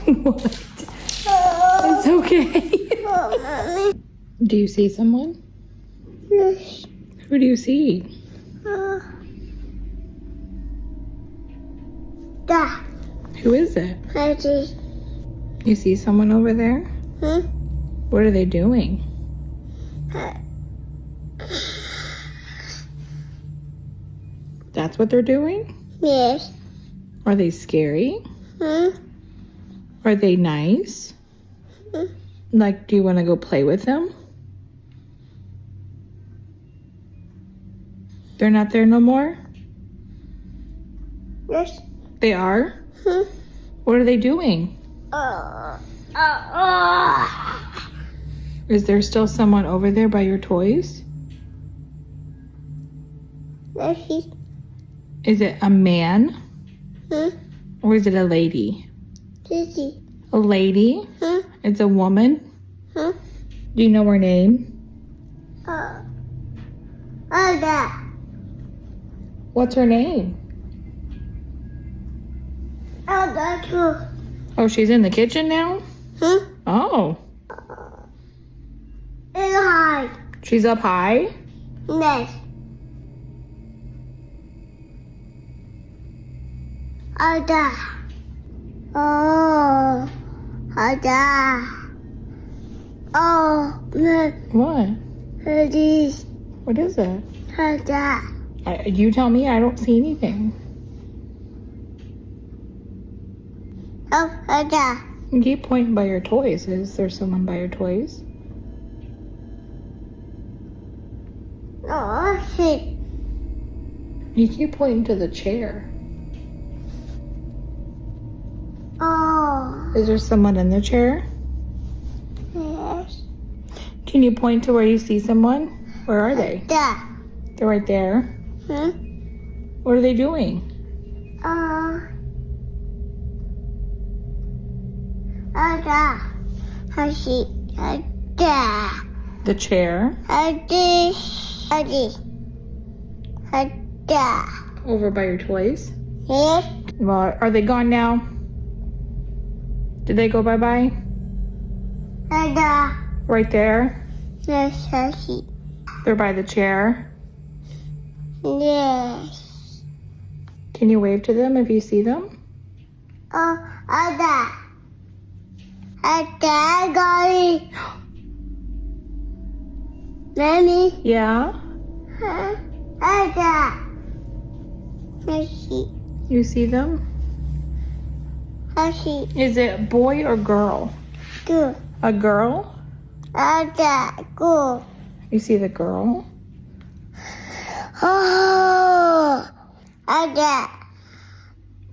What? It's okay. Do you see someone? Yes. Who do you see? Dad. Who is it? Daddy. You see someone over there? What are they doing? That's what they're doing? Yes. Are they scary? Are they nice? Like, do you want to go play with them? They're not there no more? Yes. They are? What are they doing? Is there still someone over there by your toys? Yes. Is it a man? Or is it a lady? Daddy. A lady? It's a woman? Do you know her name? Dad. What's her name? That's true. Oh, she's in the kitchen now? Oh. It's high. She's up high? Yes. Dad. Oh. Dad. Oh. What? Daddy. What is it? Dad. You tell me, I don't see anything. Oh, Dad. You keep pointing by your toys. Is there someone by your toys? Oh, shit. You keep pointing to the chair. Oh. Is there someone in the chair? Yes. Can you point to where you see someone? Where are they? Dad. They're right there. What are they doing? Dad. I see. Dad. The chair? Dad. Over by your toys? Yes. Well, are they gone now? Did they go bye-bye? Dad. Right there? Yes, I see. They're by the chair. Yes. Can you wave to them if you see them? Ada. Ada, Gary. Mommy. Yeah? Ada. I see. You see them? I see. Is it boy or girl? Good. A girl? Ada, go. You see the girl? Oh, Ada.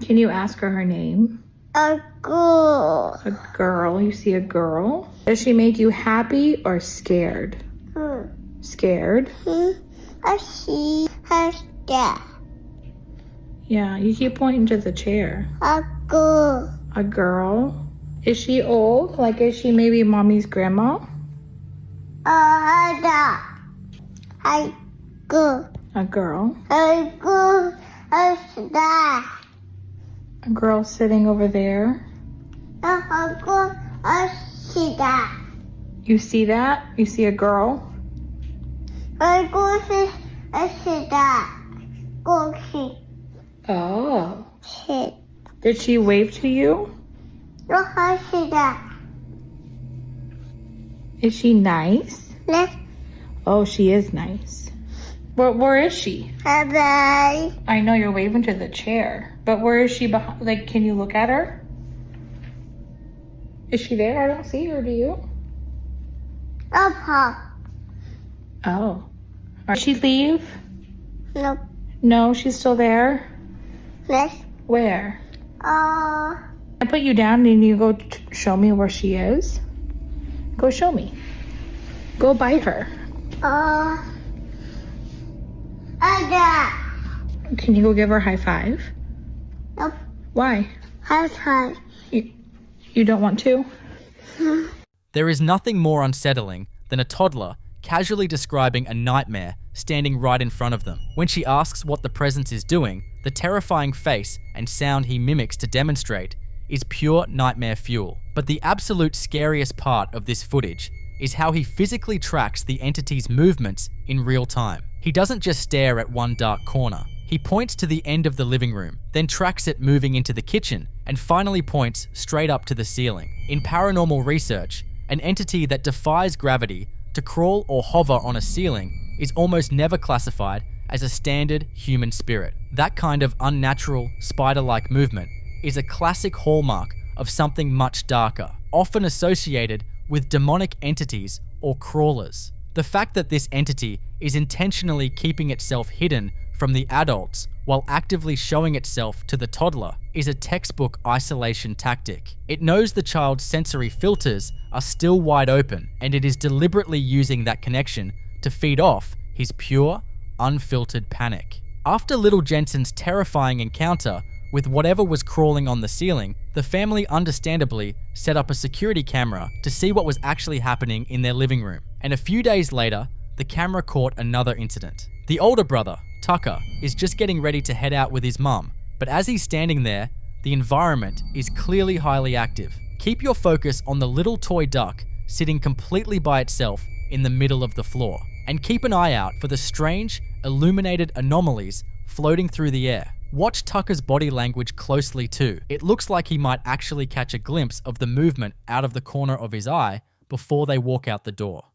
Can you ask her name? A girl. A girl. You see a girl? Does she make you happy or scared? Scared? I see her dad. Yeah, you keep pointing to the chair. A girl. A girl? Is she old? Like, is she maybe mommy's grandma? Ada. I go. A girl? I go. I dad. A girl sitting over there. I go. I see that. You see that? You see a girl? I go see. I see that. Go see. Oh. Shit. Did she wave to you? Look, I see that. Is she nice? Let's Oh, she is nice. Where is she? bye. I know you're waving to the chair, but where is she behind? Like, can you look at her? Is she there? I don't see her, do you? Pop. Oh. Did she leave? Nope. No, she's still there. Let's. Where? I put you down and you go show me where she is. Go show me. Go by her. Ada. Can you go give her a high five? Nope. Why? High five. You don't want to? There is nothing more unsettling than a toddler casually describing a nightmare standing right in front of them. When she asks what the presence is doing, the terrifying face and sound he mimics to demonstrate is pure nightmare fuel. But the absolute scariest part of this footage is how he physically tracks the entity's movements in real time. He doesn't just stare at one dark corner. He points to the end of the living room, then tracks it moving into the kitchen, and finally points straight up to the ceiling. In paranormal research, an entity that defies gravity to crawl or hover on a ceiling is almost never classified as a standard human spirit. That kind of unnatural, spider-like movement is a classic hallmark of something much darker, often associated with demonic entities or crawlers. The fact that this entity is intentionally keeping itself hidden from the adults while actively showing itself to the toddler is a textbook isolation tactic. It knows the child's sensory filters are still wide open, and it is deliberately using that connection to feed off his pure, unfiltered panic. After little Jensen's terrifying encounter with whatever was crawling on the ceiling, the family understandably set up a security camera to see what was actually happening in their living room. And a few days later, the camera caught another incident. The older brother, Tucker, is just getting ready to head out with his mum, but as he's standing there, the environment is clearly highly active. Keep your focus on the little toy duck sitting completely by itself in the middle of the floor, and keep an eye out for the strange, illuminated anomalies floating through the air. Watch Tucker's body language closely too. It looks like he might actually catch a glimpse of the movement out of the corner of his eye before they walk out the door.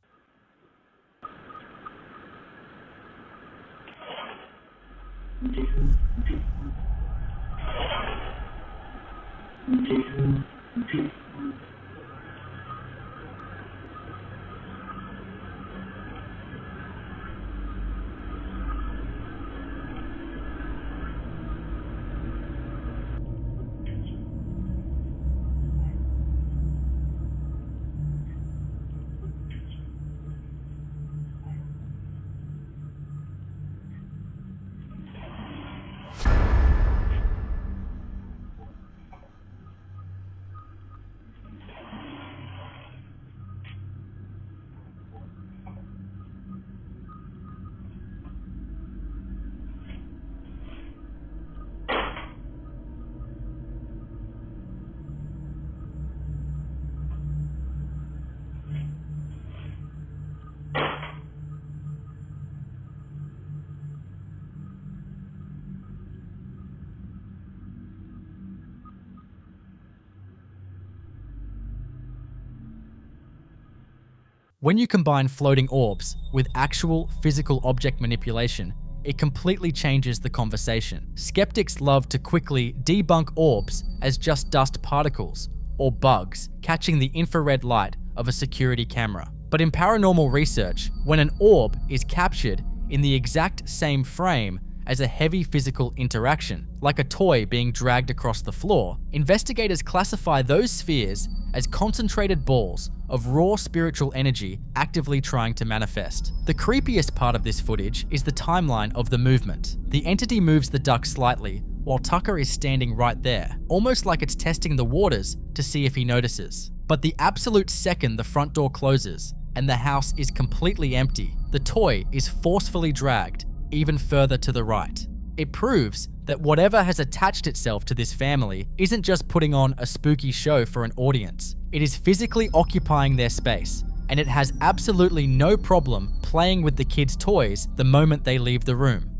When you combine floating orbs with actual physical object manipulation, it completely changes the conversation. Skeptics love to quickly debunk orbs as just dust particles or bugs catching the infrared light of a security camera. But in paranormal research, when an orb is captured in the exact same frame as a heavy physical interaction, like a toy being dragged across the floor, investigators classify those spheres as concentrated balls of raw spiritual energy actively trying to manifest. The creepiest part of this footage is the timeline of the movement. The entity moves the duck slightly while Tucker is standing right there, almost like it's testing the waters to see if he notices. But the absolute second the front door closes and the house is completely empty, the toy is forcefully dragged even further to the right. It proves that whatever has attached itself to this family isn't just putting on a spooky show for an audience. It is physically occupying their space, and it has absolutely no problem playing with the kids' toys the moment they leave the room.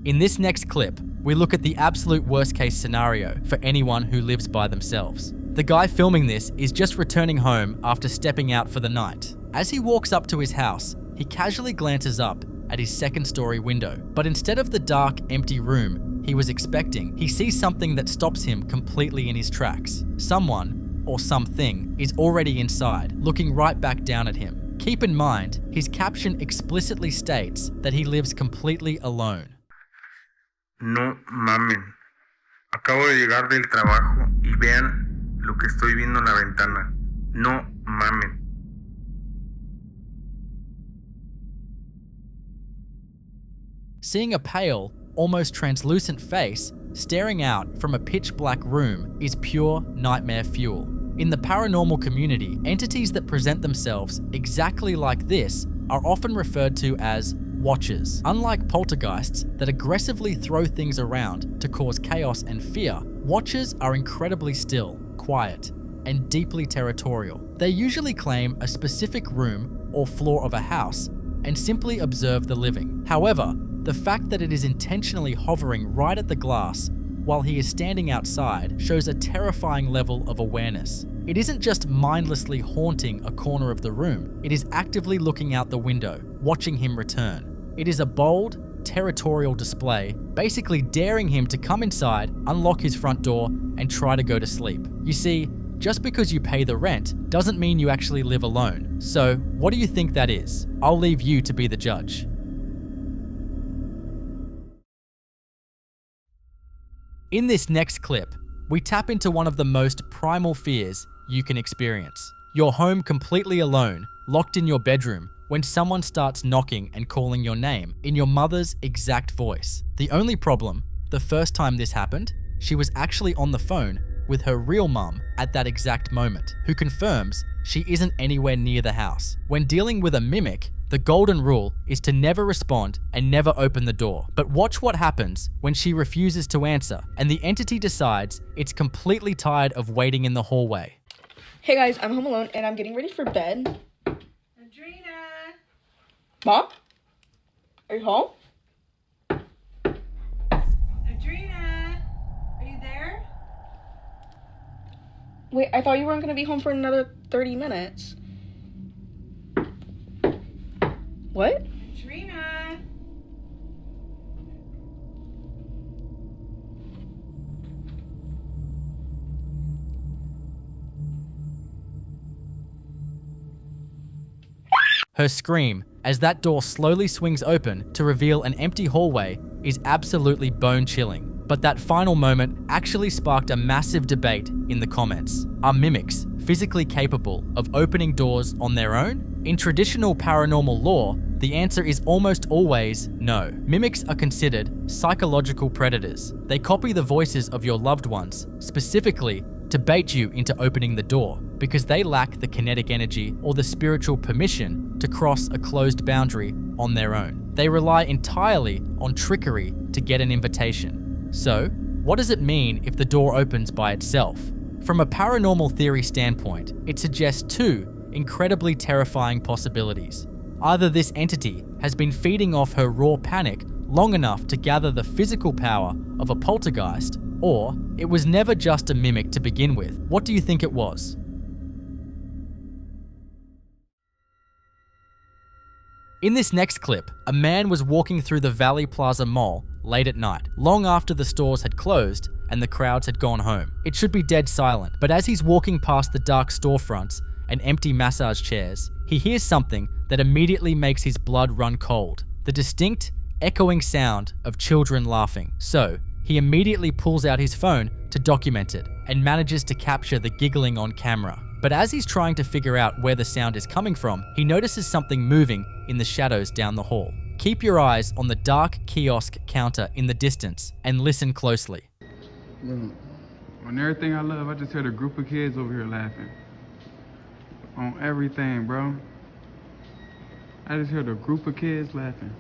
In this next clip, we look at the absolute worst case scenario for anyone who lives by themselves. The guy filming this is just returning home after stepping out for the night. As he walks up to his house, he casually glances up at his second-story window, but instead of the dark, empty room he was expecting, he sees something that stops him completely in his tracks. Someone, or something, is already inside, looking right back down at him. Keep in mind, his caption explicitly states that he lives completely alone. No mamen. Acabo de llegar del trabajo y vean lo que estoy viendo en la ventana. No mamen. Seeing a pale, almost translucent face staring out from a pitch-black room is pure nightmare fuel. In the paranormal community, entities that present themselves exactly like this are often referred to as watchers. Unlike poltergeists that aggressively throw things around to cause chaos and fear, watchers are incredibly still, quiet, and deeply territorial. They usually claim a specific room or floor of a house and simply observe the living. However, the fact that it is intentionally hovering right at the glass while he is standing outside shows a terrifying level of awareness. It isn't just mindlessly haunting a corner of the room, it is actively looking out the window, watching him return. It is a bold, territorial display, basically daring him to come inside, unlock his front door, and try to go to sleep. You see, just because you pay the rent doesn't mean you actually live alone. So, what do you think that is? I'll leave you to be the judge. In this next clip, we tap into one of the most primal fears you can experience. You're home completely alone, locked in your bedroom, when someone starts knocking and calling your name in your mother's exact voice. The only problem, the first time this happened, she was actually on the phone with her real mum at that exact moment, who confirms she isn't anywhere near the house. When dealing with a mimic, the golden rule is to never respond and never open the door. But watch what happens when she refuses to answer and the entity decides it's completely tired of waiting in the hallway. Hey guys, I'm home alone and I'm getting ready for bed. Adrena! Mom? Are you home? Adrena! Are you there? Wait, I thought you weren't gonna be home for another 30 minutes. What? Adrena! Her scream, as that door slowly swings open to reveal an empty hallway, is absolutely bone-chilling. But that final moment actually sparked a massive debate in the comments. Are mimics physically capable of opening doors on their own? In traditional paranormal lore, the answer is almost always no. Mimics are considered psychological predators. They copy the voices of your loved ones, specifically to bait you into opening the door, because they lack the kinetic energy or the spiritual permission to cross a closed boundary on their own. They rely entirely on trickery to get an invitation. So, what does it mean if the door opens by itself? From a paranormal theory standpoint, it suggests two incredibly terrifying possibilities. Either this entity has been feeding off her raw panic long enough to gather the physical power of a poltergeist, Or it was never just a mimic to begin with. What do you think it was? In this next clip, a man was walking through the Valley Plaza Mall late at night, long after the stores had closed and the crowds had gone home. It should be dead silent, but as he's walking past the dark storefronts and empty massage chairs, he hears something that immediately makes his blood run cold. The distinct, echoing sound of children laughing. So, he immediately pulls out his phone to document it and manages to capture the giggling on camera. But as he's trying to figure out where the sound is coming from, he notices something moving in the shadows down the hall. Keep your eyes on the dark kiosk counter in the distance and listen closely. On everything I love, I just heard a group of kids over here laughing. On everything, bro. I just heard a group of kids laughing.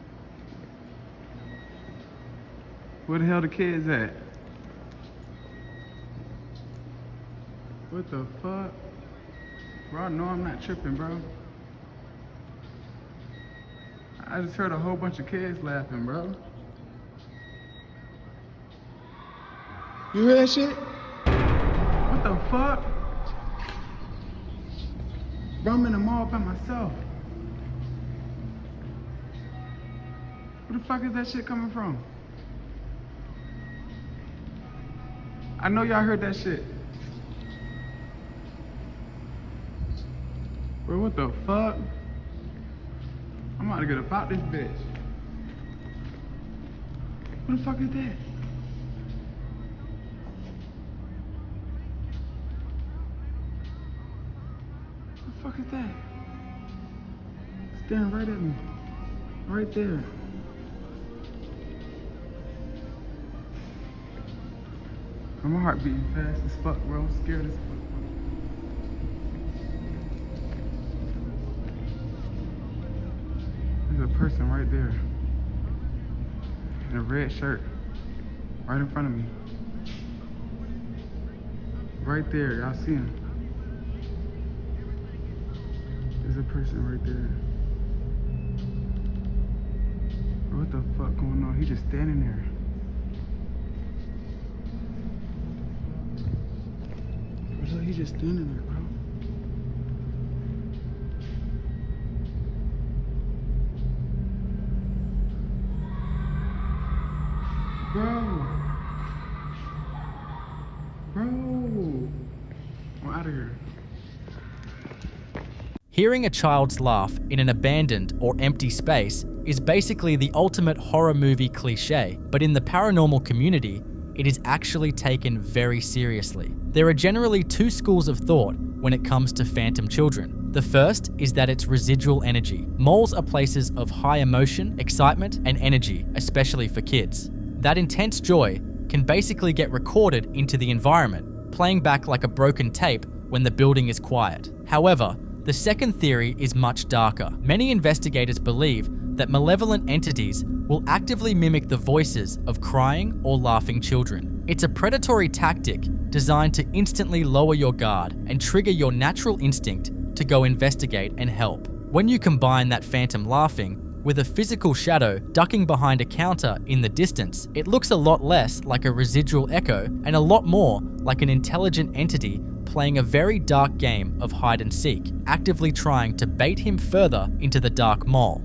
Where the hell the kids at? What the fuck? Bro, I know I'm not tripping, bro. I just heard a whole bunch of kids laughing, bro. You hear that shit? What the fuck? Bro, I'm in the mall by myself. Where the fuck is that shit coming from? I know y'all heard that shit. Bro, what the fuck? I'm about to get about this bitch. What the fuck is that? What the fuck is that? Staring right at me. Right there. My heart beating fast as fuck, bro. I'm scared as fuck. There's a person right there in a red shirt right in front of me. Right there, y'all see him. There's a person right there. What the fuck going on? He just standing there. He's just standing there, bro. Bro, I'm out of here. Hearing a child's laugh in an abandoned or empty space is basically the ultimate horror movie cliche, but in the paranormal community, it is actually taken very seriously. There are generally two schools of thought when it comes to phantom children. The first is that it's residual energy. Malls are places of high emotion, excitement, and energy, especially for kids. That intense joy can basically get recorded into the environment, playing back like a broken tape when the building is quiet. However, the second theory is much darker. Many investigators believe that malevolent entities will actively mimic the voices of crying or laughing children. It's a predatory tactic designed to instantly lower your guard and trigger your natural instinct to go investigate and help. When you combine that phantom laughing with a physical shadow ducking behind a counter in the distance, it looks a lot less like a residual echo and a lot more like an intelligent entity playing a very dark game of hide and seek, actively trying to bait him further into the dark mall.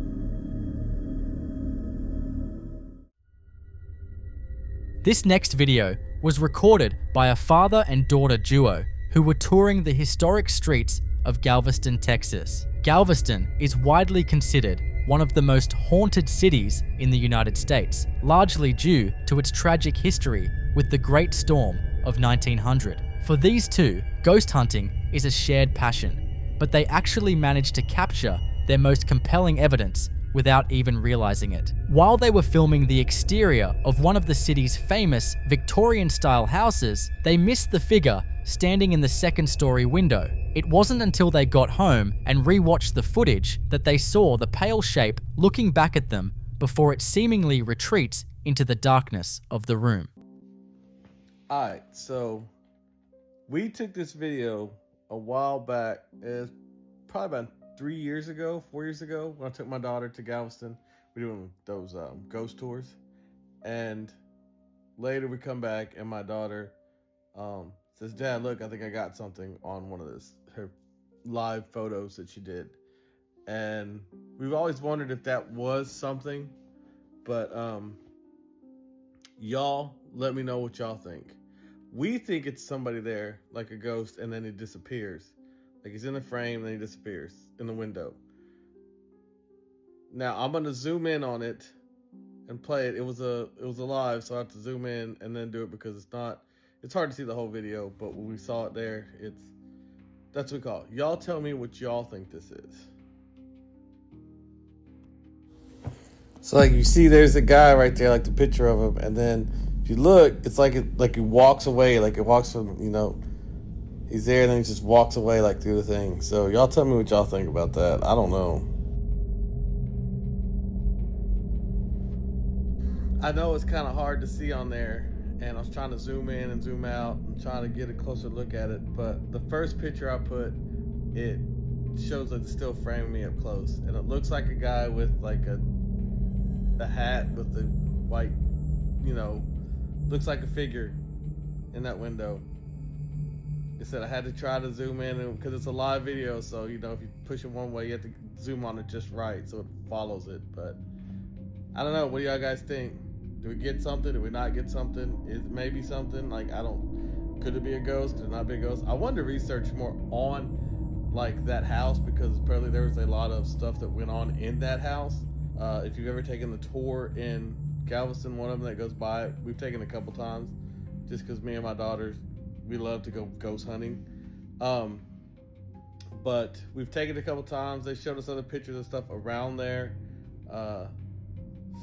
This next video was recorded by a father and daughter duo who were touring the historic streets of Galveston, Texas. Galveston is widely considered one of the most haunted cities in the United States, largely due to its tragic history with the Great Storm of 1900. For these two, ghost hunting is a shared passion, but they actually managed to capture their most compelling evidence without even realizing it. While they were filming the exterior of one of the city's famous Victorian-style houses, they missed the figure standing in the second-story window. It wasn't until they got home and rewatched the footage that they saw the pale shape looking back at them before it seemingly retreats into the darkness of the room. Alright, so we took this video a while back. It's probably about 4 years ago, when I took my daughter to Galveston. We're doing those ghost tours. And later we come back and my daughter says, Dad, look, I think I got something on one of her live photos that she did. And we've always wondered if that was something, but y'all let me know what y'all think. We think it's somebody there, like a ghost, and then he disappears. Like he's in the frame, then he disappears in the window. Now I'm gonna zoom in on it and play it. It was a live, so I have to zoom in and then do it because it's hard to see the whole video, but when we saw it there, that's what we call it. Y'all tell me what y'all think this is. So like you see there's a guy right there, like the picture of him, and then if you look, it's like he walks away, like it walks from, he's there and then he just walks away like through the thing. So y'all tell me what y'all think about that. I don't know. I know it's kind of hard to see on there, and I was trying to zoom in and zoom out and trying to get a closer look at it, but the first picture I put, it shows that it's still framing me up close, and it looks like a guy with like a hat with the white, looks like a figure in that window. I said I had to try to zoom in because it's a live video, so if you push it one way, you have to zoom on it just right so it follows it. But I don't know. What do y'all guys think? Do we get something? Do we not get something? Is it maybe something? Could it be a ghost? Could it not be a ghost? I wanted to research more on like that house because apparently there was a lot of stuff that went on in that house. If you've ever taken the tour in Galveston, one of them that goes by, we've taken a couple times just because me and my daughters, we love to go ghost hunting. But we've taken it a couple times. They showed us other pictures and stuff around there.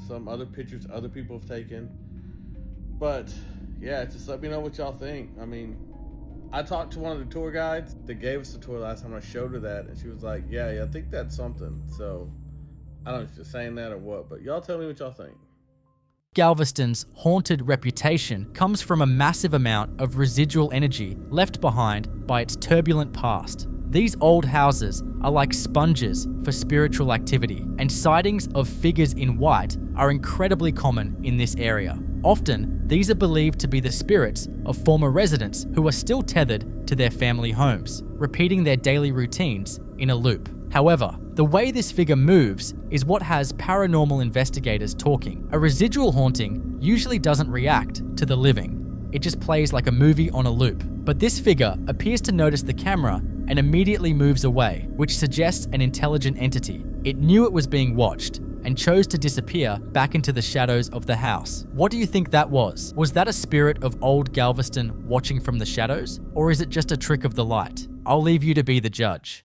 Some other pictures other people have taken. But yeah, just let me know what y'all think. I mean, I talked to one of the tour guides that gave us the tour last time. I showed her that and she was like, yeah, I think that's something. So I don't know if she's saying that or what, but y'all tell me what y'all think. Galveston's haunted reputation comes from a massive amount of residual energy left behind by its turbulent past. These old houses are like sponges for spiritual activity, and sightings of figures in white are incredibly common in this area. Often, these are believed to be the spirits of former residents who are still tethered to their family homes, repeating their daily routines in a loop. However, the way this figure moves is what has paranormal investigators talking. A residual haunting usually doesn't react to the living. It just plays like a movie on a loop. But this figure appears to notice the camera and immediately moves away, which suggests an intelligent entity. It knew it was being watched and chose to disappear back into the shadows of the house. What do you think that was? Was that a spirit of old Galveston watching from the shadows? Or is it just a trick of the light? I'll leave you to be the judge.